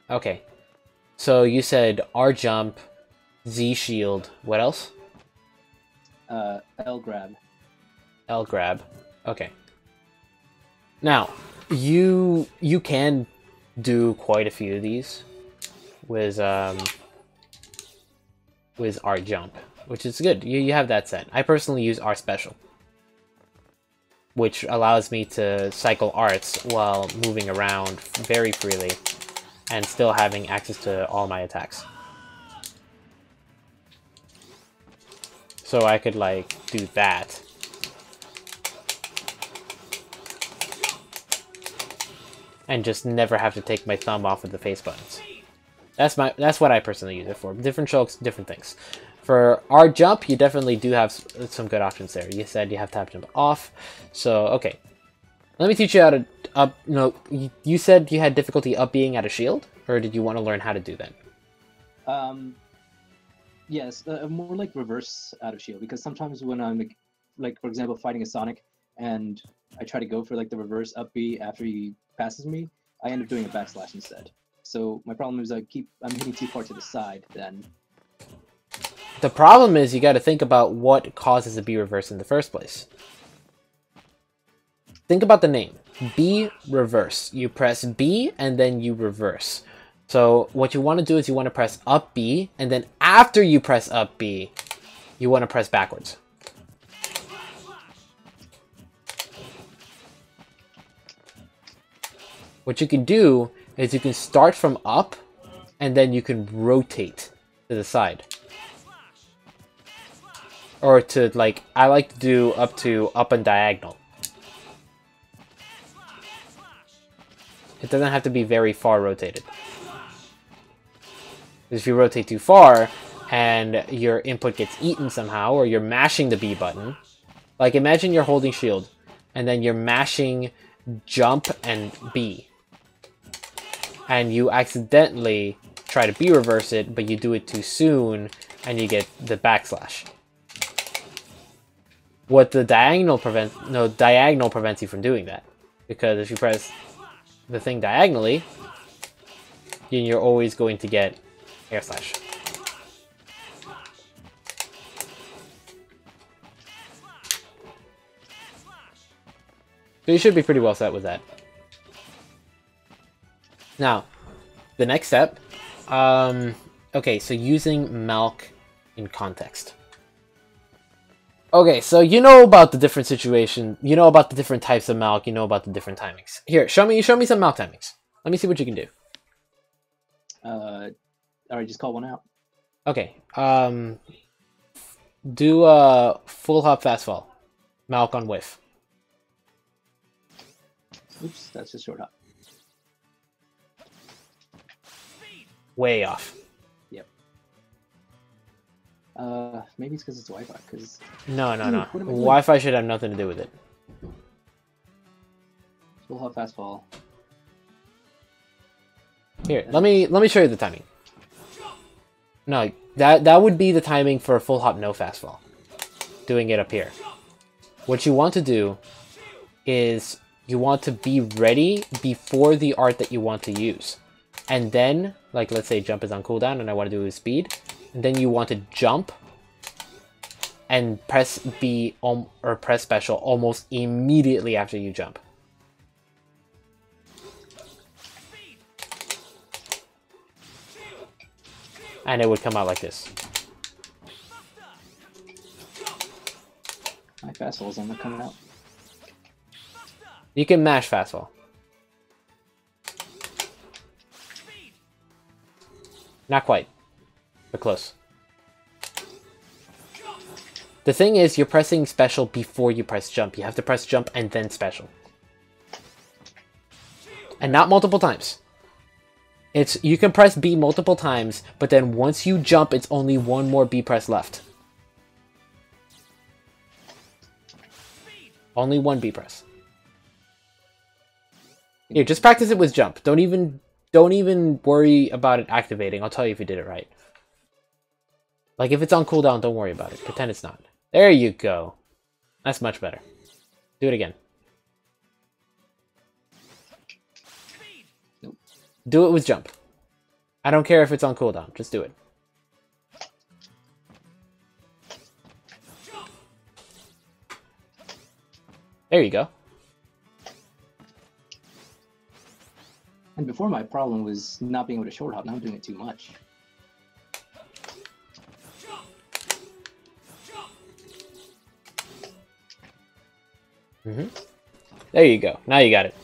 S1: Okay. So you said R jump, Z shield, what else?
S2: L grab.
S1: L grab. Okay. Now, you can do quite a few of these with R jump, which is good. You have that set. I personally use R special, which allows me to cycle arts while moving around very freely and still having access to all my attacks. So I could, like, do that. And just never have to take my thumb off of the face buttons. That's what I personally use it for. Different Shulks, different things. For R jump, you definitely do have some good options there. You said you have tap jump off, so okay. Let me teach you how to up. No, you said you had difficulty up being at a shield, or did you want to learn how to do that?
S2: Yes, more like reverse out of shield, because sometimes when I'm like for example fighting a Sonic and I try to go for like the reverse up B after he passes me, I end up doing a backslash instead. So my problem is I'm hitting too far to the side then.
S1: The problem is you got to think about what causes a B reverse in the first place. Think about the name. B reverse. You press B and then you reverse. So what you want to do is you want to press up B, and then after you press up B, you want to press backwards. What you can do is you can start from up, and then you can rotate to the side. Or to, like, I like to do up to up and diagonal. It doesn't have to be very far rotated. If you rotate too far, and your input gets eaten somehow, or you're mashing the B button, like imagine you're holding shield, and then you're mashing jump and B. And you accidentally try to B reverse it, but you do it too soon, and you get the backslash. What the diagonal prevents you from doing that. Because if you press the thing diagonally, then you're always going to get air slash. So you should be pretty well set with that. Now, the next step, okay, so using Malk in context. Okay, so you know about the different situation, you know about the different types of Malk, you know about the different timings. Here, show me some Malk timings. Let me see what you can do.
S2: Alright, just call one out.
S1: Okay, do a full hop fast fall. Malk on whiff.
S2: Oops, that's just short hop.
S1: Way off.
S2: Yep. Maybe it's because it's Wi-Fi. Because
S1: no. Wi-Fi should have nothing to do with it.
S2: Full hop fast fall.
S1: Here, let me show you the timing. No, that would be the timing for a full hop no fast fall. Doing it up here. What you want to do is you want to be ready before the art that you want to use. And then, like let's say jump is on cooldown and I want to do speed. And then you want to jump and press B or press special almost immediately after you jump. And it would come out like this.
S2: My fastballs are not coming out.
S1: You can mash fastball. Not quite, but close. The thing is, you're pressing special before you press jump. You have to press jump and then special. And not multiple times. You can press B multiple times, but then once you jump, it's only one more B press left. Only one B press. Here, just practice it with jump. Don't even worry about it activating. I'll tell you if you did it right. Like, if it's on cooldown, don't worry about it. Pretend it's not. There you go. That's much better. Do it again.
S2: Nope.
S1: Do it with jump. I don't care if it's on cooldown. Just do it. There you go.
S2: And before, my problem was not being able to short hop. Now I'm doing it too much.
S1: There you go. Now you got it.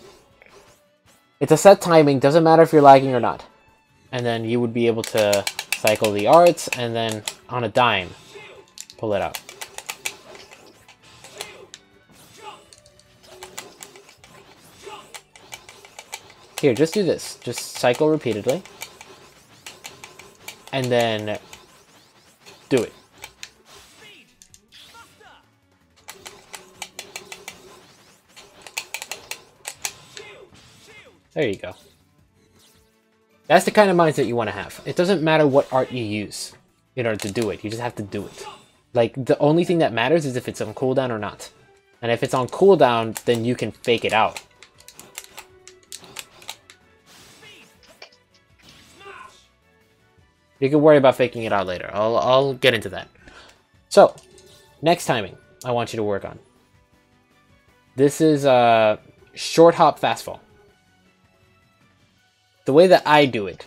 S1: It's a set timing. Doesn't matter if you're lagging or not. And then you would be able to cycle the arts and then on a dime, pull it out. Here, just do this. Just cycle repeatedly. And then do it. There you go. That's the kind of mindset you want to have. It doesn't matter what art you use in order to do it. You just have to do it. Like, the only thing that matters is if it's on cooldown or not. And if it's on cooldown, then you can fake it out. You can worry about faking it out later. I'll get into that. So, next timing I want you to work on. This is short hop fastfall. The way that I do it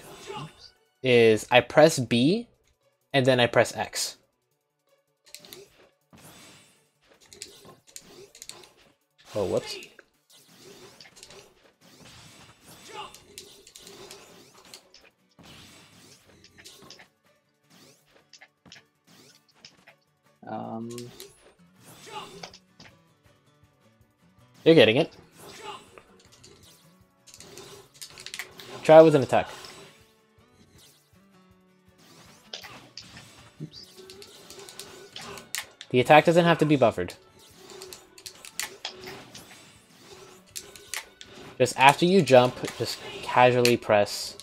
S1: is I press B and then I press X. Oh, whoops. You're getting it. Try it with an attack.
S2: Oops.
S1: The attack doesn't have to be buffered. Just after you jump, just casually press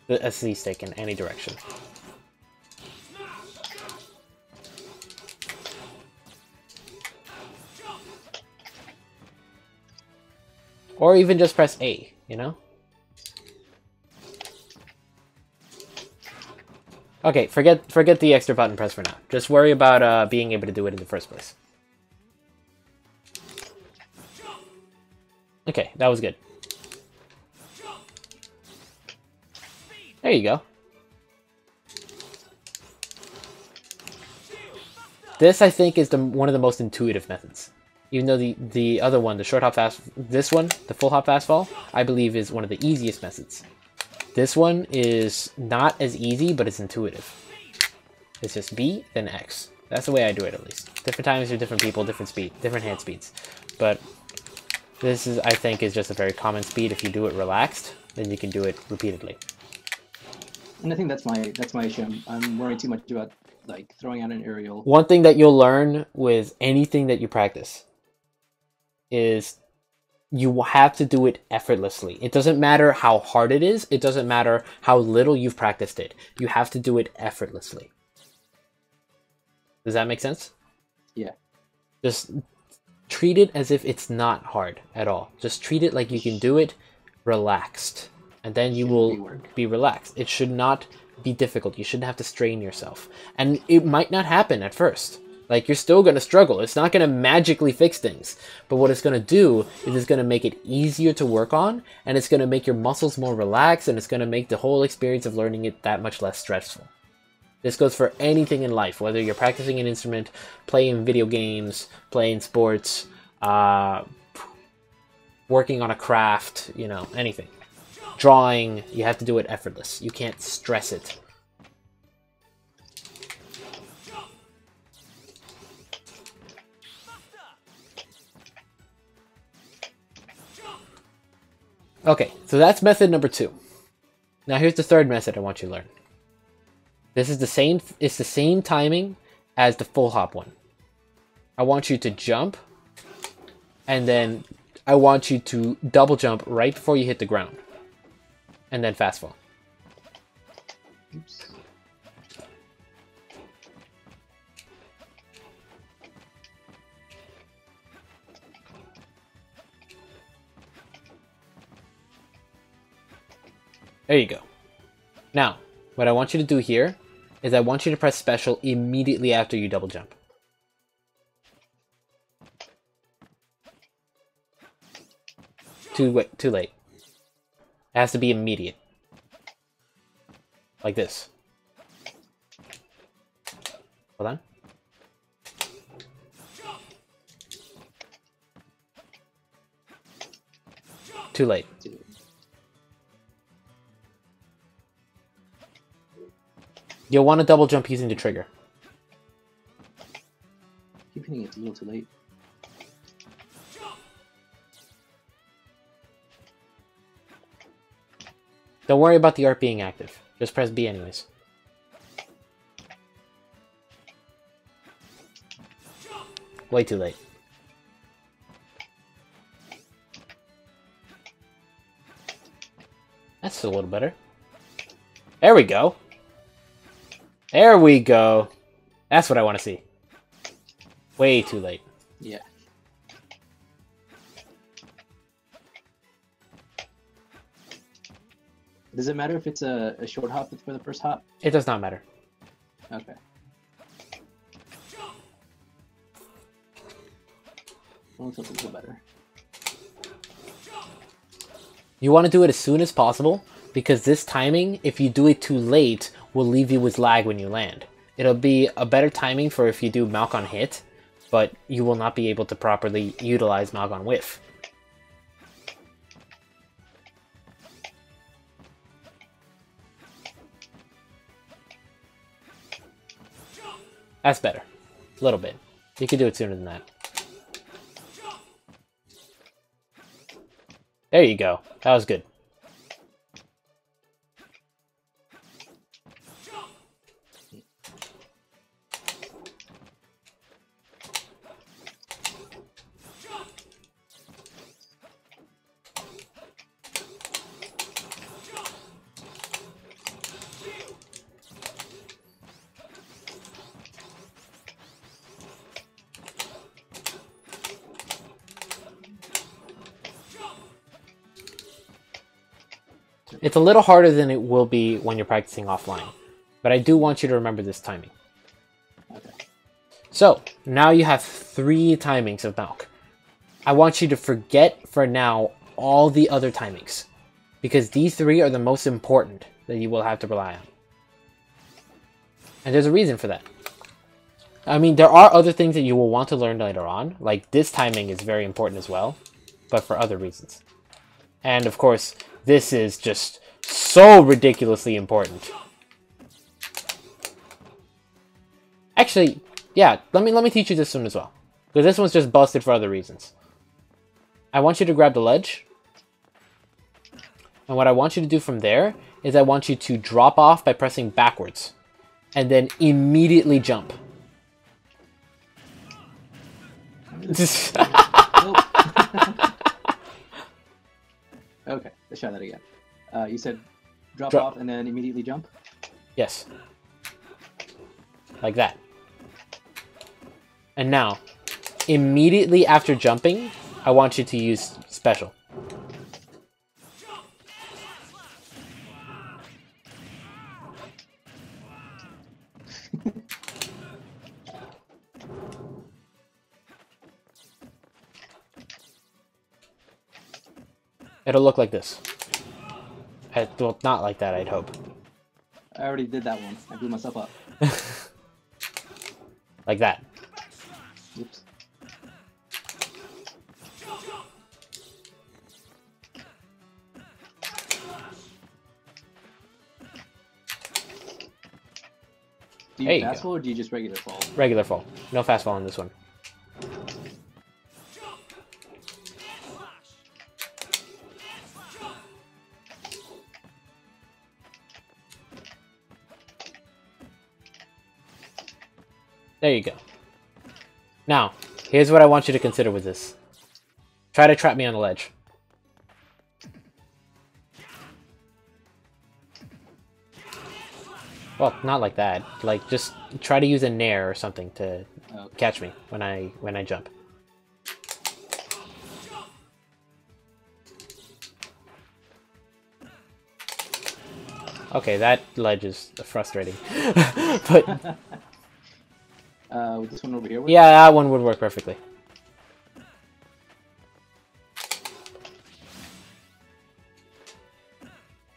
S1: the SC stick in any direction. Or even just press A, you know? Okay, forget the extra button press for now. Just worry about being able to do it in the first place. Okay, that was good. There you go. This, I think, is one of the most intuitive methods. Even though the other one, the short hop fast, this one, the full hop fastfall, I believe is one of the easiest methods. This one is not as easy, but it's intuitive. It's just B, then X. That's the way I do it, at least. Different times for different people, different speed, different hand speeds. But this is, I think, is just a very common speed. If you do it relaxed, then you can do it repeatedly.
S2: And I think that's my issue. I'm worrying too much about like throwing out an aerial.
S1: One thing that you'll learn with anything that you practice is you have to do it effortlessly. It doesn't matter how hard it is. It doesn't matter how little you've practiced it. You have to do it effortlessly. Does that make sense?
S2: Yeah.
S1: Just treat it as if it's not hard at all. Just treat it like you can do it relaxed. And then you will be relaxed. It should not be difficult. You shouldn't have to strain yourself. And it might not happen at first. Like, you're still going to struggle. It's not going to magically fix things. But what it's going to do is it's going to make it easier to work on, and it's going to make your muscles more relaxed, and it's going to make the whole experience of learning it that much less stressful. This goes for anything in life, whether you're practicing an instrument, playing video games, playing sports, working on a craft, you know, anything. Drawing, you have to do it effortless. You can't stress it. Okay, so that's method number 2. Now here's the third method I want you to learn. This is the same, it's the same timing as the full hop one. I want you to jump, and then I want you to double jump right before you hit the ground. And then fast fall.
S2: Oops.
S1: There you go. Now, what I want you to do here is I want you to press special immediately after you double jump. Too late. It has to be immediate. Like this. Hold on. Too late. You'll want to double jump using the trigger.
S2: Keep hitting it a little too late.
S1: Don't worry about the art being active. Just press B anyways. Way too late. That's a little better. There we go. There we go. That's what I want to see. Way too late.
S2: Yeah. Does it matter if it's a short hop for the first hop?
S1: It does not matter.
S2: Okay. Well, something a little better.
S1: You want to do it as soon as possible, because this timing, if you do it too late, will leave you with lag when you land. It'll be a better timing for if you do Malk on hit, but you will not be able to properly utilize Malk on whiff. That's better. A little bit. You can do it sooner than that. There you go. That was good. It's a little harder than it will be when you're practicing offline, but I do want you to remember this timing.
S2: Okay.
S1: So, now you have 3 timings of Malk. I want you to forget, for now, all the other timings, because these 3 are the most important that you will have to rely on. And there's a reason for that. I mean, there are other things that you will want to learn later on, like this timing is very important as well, but for other reasons. And of course, this is just so ridiculously important. Actually, yeah, let me teach you this one as well, because this one's just busted for other reasons. I want you to grab the ledge, and what I want you to do from there is I want you to drop off by pressing backwards, and then immediately jump.
S2: Okay, let's try that again. You said drop
S1: Drop.
S2: off and then immediately jump?
S1: Yes. Like that. And now, immediately after jumping, I want you to use special. It'll look like this. Well, not like that, I'd hope.
S2: I already did that one. I blew myself up.
S1: Like that.
S2: Oops. Do you fast fall or do you just regular fall?
S1: Regular fall. No fast fall on this one. There you go. Now, here's what I want you to consider with this. Try to trap me on the ledge. Well, not like that. Like, just try to use a nair or something to catch me when I jump. Okay, that ledge is frustrating. But
S2: with this one over here?
S1: Yeah, that one would work perfectly.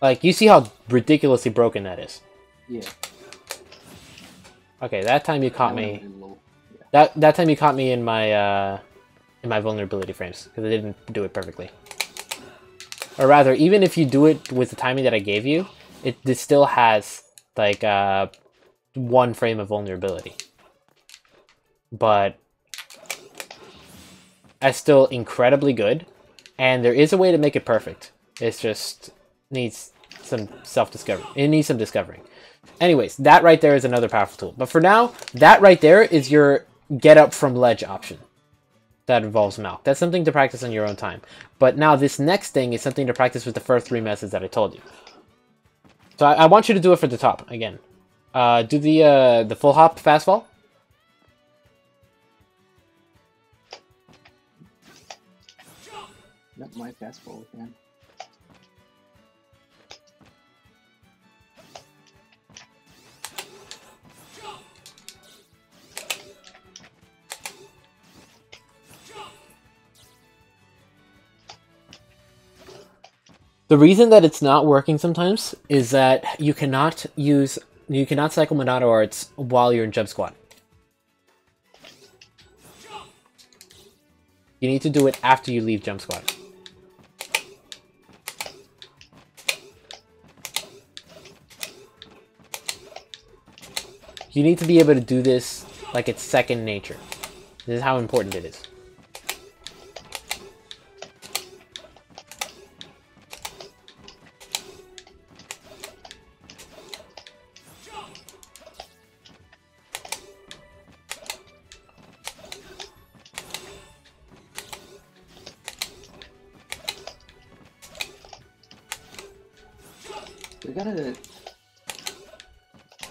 S1: Like, you see how ridiculously broken that is?
S2: Yeah.
S1: Okay, that time you caught me.
S2: Yeah.
S1: That time you caught me in my vulnerability frames because I didn't do it perfectly. Or rather, even if you do it with the timing that I gave you, it still has like 1 frame of vulnerability. But that's still incredibly good, and there is a way to make it perfect. It just needs some self-discovery. It needs some discovering. Anyways, that right there is another powerful tool. But for now, that right there is your get up from ledge option. That involves Malk. That's something to practice on your own time. But now this next thing is something to practice with the first 3 methods that I told you. So I want you to do it for the top again. Do the full hop fast fall.
S2: Not my fast fall again.
S1: The reason that it's not working sometimes is that you cannot cycle Monado arts while you're in jump squat. You need to do it after you leave jump squat. You need to be able to do this like it's second nature. This is how important it is.
S2: We gotta.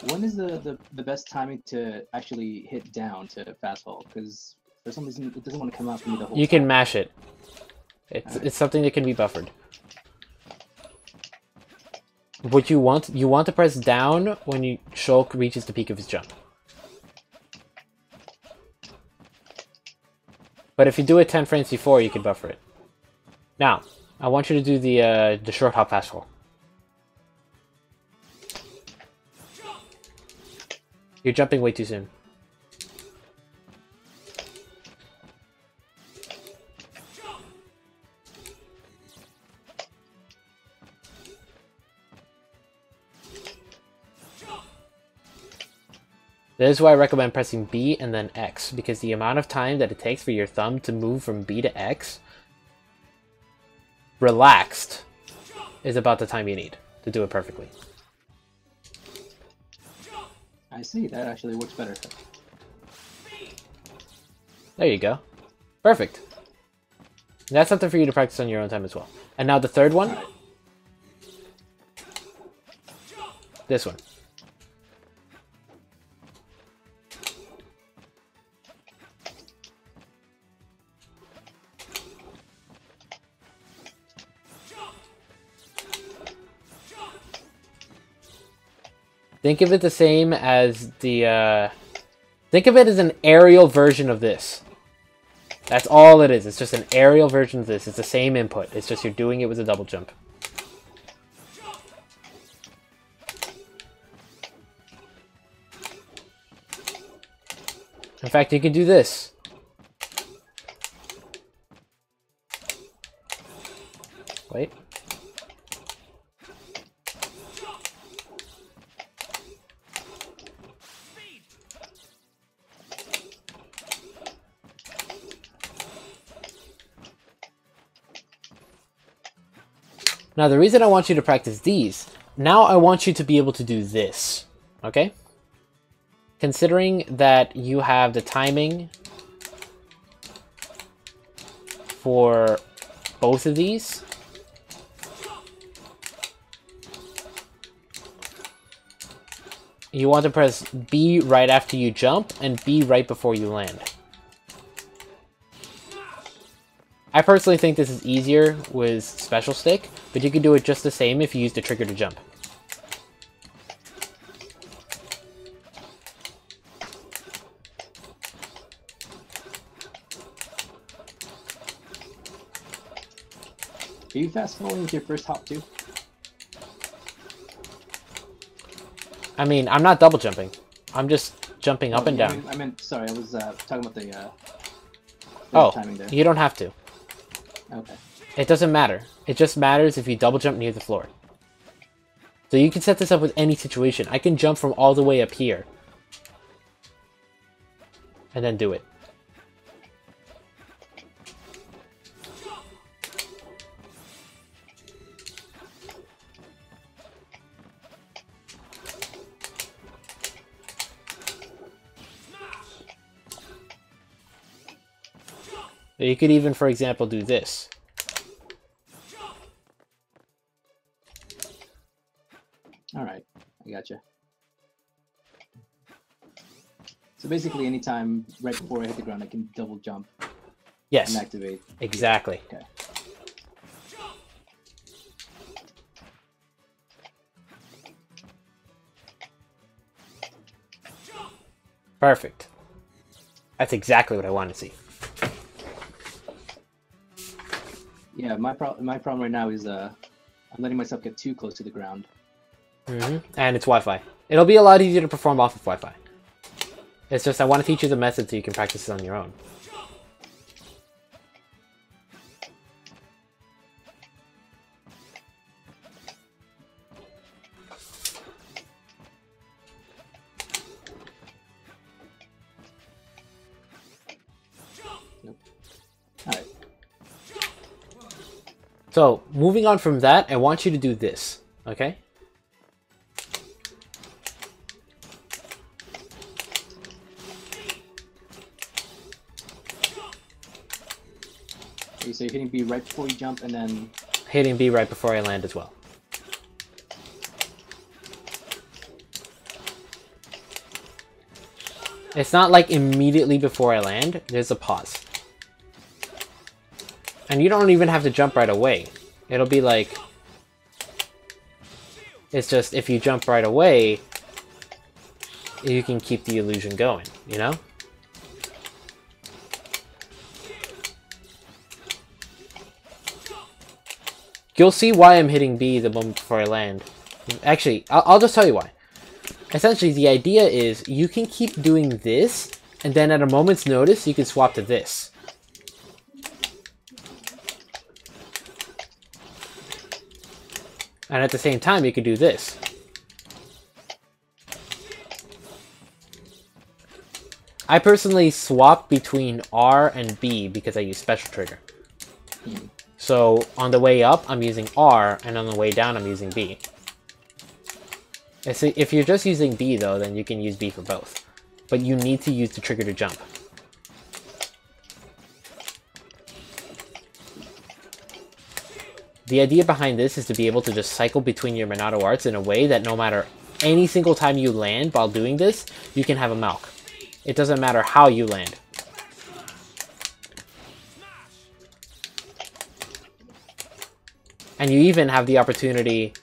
S2: When is the best timing to actually hit down to fast fall? Because for some reason it doesn't want to come out for me the whole
S1: You
S2: time.
S1: can mash it. It's something that can be buffered. What you want to press down when Shulk reaches the peak of his jump. But if you do it 10 frames before, you can buffer it. Now, I want you to do the short hop fast fall. You're jumping way too soon. This is why I recommend pressing B and then X, because the amount of time that it takes for your thumb to move from B to X relaxed is about the time you need to do it perfectly.
S2: I see, that actually works better.
S1: There you go. Perfect. That's something for you to practice on your own time as well. And now the third one. This one. Think of it the same as the, think of it as an aerial version of this. That's all it is. It's just an aerial version of this. It's the same input. It's just you're doing it with a double jump. In fact, you can do this. Wait. Now, the reason I want you to practice these, now I want you to be able to do this, okay? Considering that you have the timing for both of these, you want to press B right after you jump and B right before you land. I personally think this is easier with special stick, but you can do it just the same if you use the trigger to jump.
S2: Are you fast forwarding with your first hop too?
S1: I mean, I'm not double jumping. I'm just jumping up and down.
S2: I meant, sorry, I was talking about the timing there.
S1: You don't have to.
S2: Okay.
S1: It doesn't matter. It just matters if you double jump near the floor. So you can set this up with any situation. I can jump from all the way up here. And then do it. You could even, for example, do this.
S2: Alright, I gotcha. So basically anytime right before I hit the ground I can double jump
S1: Yes.
S2: and activate.
S1: Exactly.
S2: Okay.
S1: Perfect. That's exactly what I want to see.
S2: Yeah, my problem right now is I'm letting myself get too close to the ground.
S1: And it's Wi-Fi. It'll be a lot easier to perform off of Wi-Fi. It's just I want to teach you the method so you can practice it on your own.
S2: Nope. Alright.
S1: So, moving on from that, I want you to do this, okay?
S2: Okay, so you're hitting B right before you jump and then...
S1: Hitting B right before I land as well. It's not like immediately before I land, there's a pause. And you don't even have to jump right away. It'll be like... It's just, if you jump right away, you can keep the illusion going, you know? You'll see why I'm hitting B the moment before I land. Actually, I'll just tell you why. Essentially, the idea is you can keep doing this, and then at a moment's notice, you can swap to this. And at the same time, you could do this. I personally swap between R and B because I use special trigger. So on the way up, I'm using R, and on the way down, I'm using B. If you're just using B though, then you can use B for both. But you need to use the trigger to jump. The idea behind this is to be able to just cycle between your Monado arts in a way that no matter any single time you land while doing this, you can have a Malk. It doesn't matter how you land. And you even have the opportunity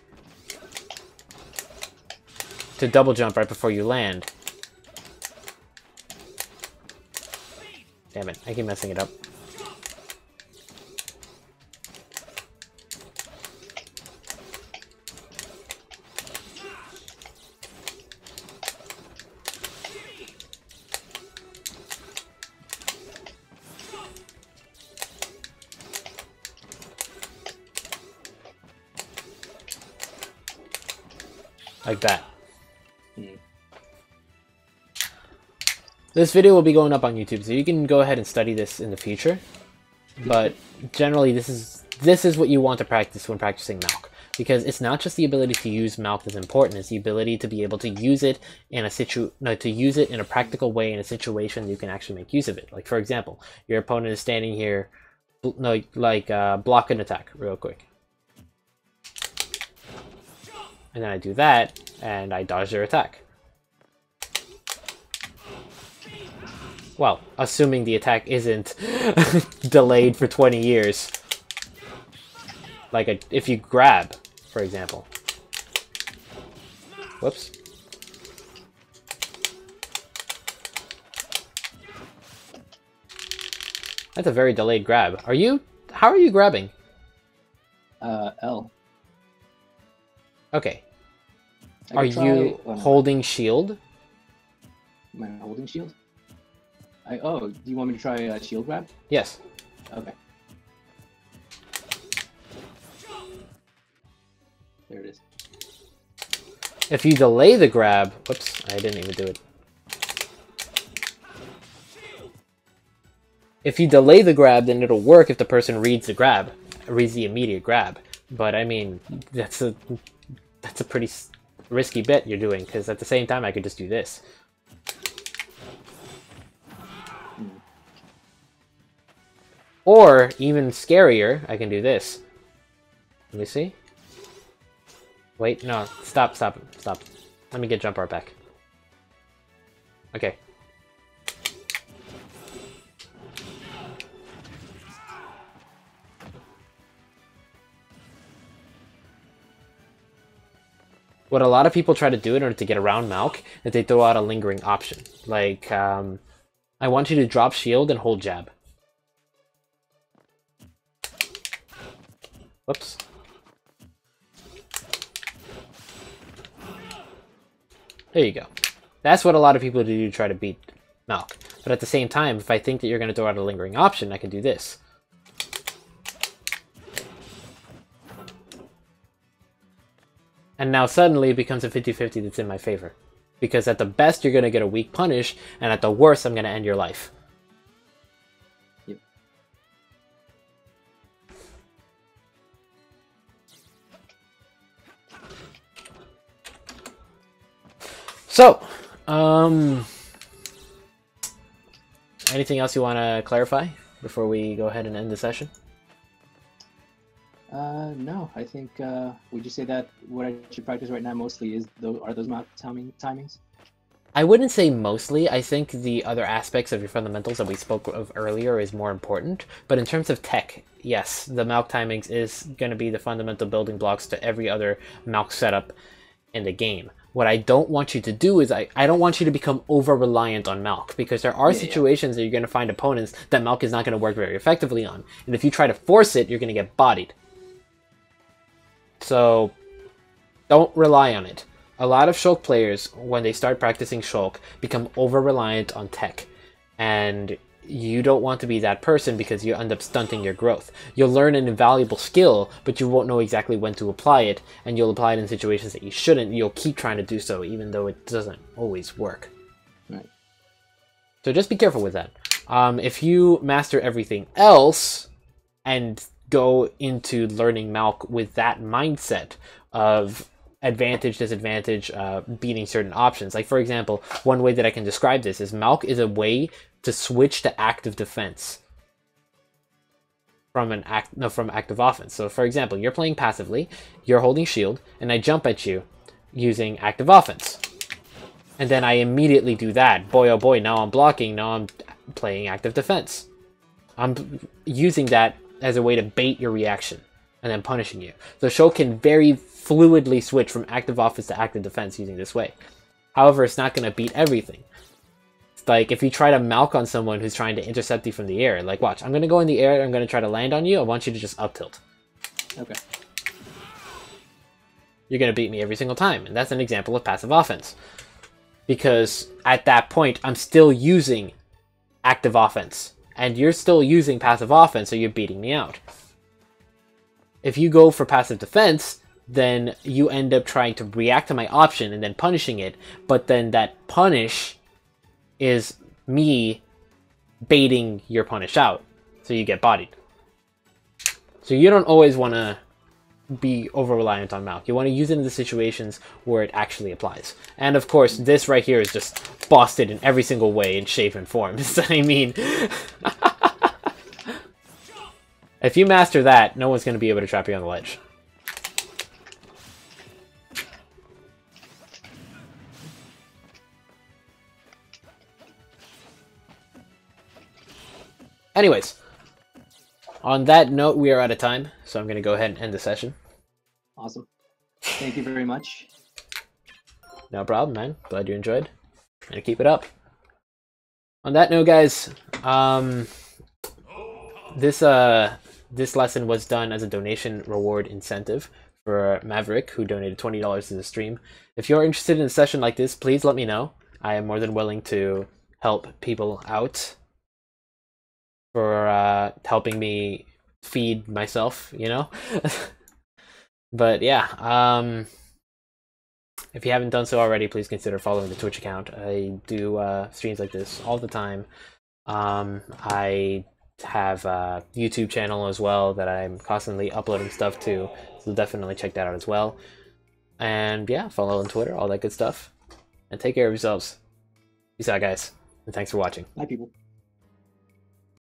S1: to double jump right before you land. Damn it, I keep messing it up. Like that.
S2: Hmm.
S1: This video will be going up on YouTube, so you can go ahead and study this in the future. But generally, this is what you want to practice when practicing Malk. Because it's not just the ability to use Malk that's important, it's the ability to be able to use it in a practical way in a situation you can actually make use of it. Like for example, your opponent is standing here, block an attack real quick. And then I do that, and I dodge their attack. Well, assuming the attack isn't delayed for 20 years. Like if you grab, for example. Whoops. That's a very delayed grab. How are you grabbing?
S2: L.
S1: Okay. Are you holding shield?
S2: Am I holding shield? Oh, do you want me to try a shield grab?
S1: Yes.
S2: Okay. There it is.
S1: If you delay the grab... Whoops, I didn't even do it. If you delay the grab, then it'll work if the person reads the immediate grab. But I mean, that's a pretty risky bet you're doing, because at the same time I could just do this. Or, even scarier, I can do this. Let me see. Wait, no, stop. Let me get jump art back. Okay. What a lot of people try to do in order to get around Malk is they throw out a lingering option. Like, I want you to drop shield and hold jab. Whoops. There you go. That's what a lot of people do to try to beat Malk. But at the same time, if I think that you're going to throw out a lingering option, I can do this. And now suddenly it becomes a 50-50 that's in my favor. Because at the best, you're going to get a weak punish, and at the worst, I'm going to end your life.
S2: Yep.
S1: So, anything else you want to clarify before we go ahead and end the session?
S2: No, I think, would you say that what I should practice right now mostly are those mount timings?
S1: I wouldn't say mostly. I think the other aspects of your fundamentals that we spoke of earlier is more important. But in terms of tech, yes, the Malk timings is going to be the fundamental building blocks to every other Malk setup in the game. What I don't want you to do is I don't want you to become over-reliant on Malk, because there are situations that you're going to find opponents that Malk is not going to work very effectively on. And if you try to force it, you're going to get bodied. So, don't rely on it. A lot of Shulk players, when they start practicing Shulk, become over-reliant on tech. And you don't want to be that person because you end up stunting your growth. You'll learn an invaluable skill, but you won't know exactly when to apply it, and you'll apply it in situations that you shouldn't. You'll keep trying to do so, even though it doesn't always work.
S2: Right.
S1: So just be careful with that. If you master everything else, and go into learning Malk with that mindset of advantage, disadvantage, beating certain options. Like, for example, one way that I can describe this is Malk is a way to switch to active defense from active offense. So, for example, you're playing passively, you're holding shield, and I jump at you using active offense. And then I immediately do that. Boy, oh boy, now I'm blocking, now I'm playing active defense. I'm using that as a way to bait your reaction and then punishing you. So Shulk can very fluidly switch from active offense to active defense using this way. However, it's not going to beat everything. It's like if you try to Malk on someone who's trying to intercept you from the air, like watch, I'm going to go in the air, I'm going to try to land on you, I want you to just up tilt.
S2: Okay.
S1: You're going to beat me every single time, and that's an example of passive offense. Because at that point, I'm still using active offense. And you're still using passive offense, so you're beating me out. If you go for passive defense, then you end up trying to react to my option and then punishing it, but then that punish is me baiting your punish out, so you get bodied. So you don't always want to be over-reliant on Malk. You want to use it in the situations where it actually applies. And of course, this right here is just busted in every single way in shape and form. So I mean, if you master that, no one's going to be able to trap you on the ledge. Anyways, on that note, we are out of time, so I'm going to go ahead and end the session.
S2: Awesome. Thank you very much.
S1: No problem, man. Glad you enjoyed. And keep it up. On that note, guys, this lesson was done as a donation reward incentive for Maverick, who donated $20 to the stream. If you're interested in a session like this, please let me know. I am more than willing to help people out for helping me feed myself, you know? But yeah, if you haven't done so already, please consider following the Twitch account. I do streams like this all the time. I have a YouTube channel as well that I'm constantly uploading stuff to, so definitely check that out as well. And yeah, follow on Twitter, all that good stuff. And take care of yourselves. Peace out, guys, and thanks for watching.
S2: Bye, people.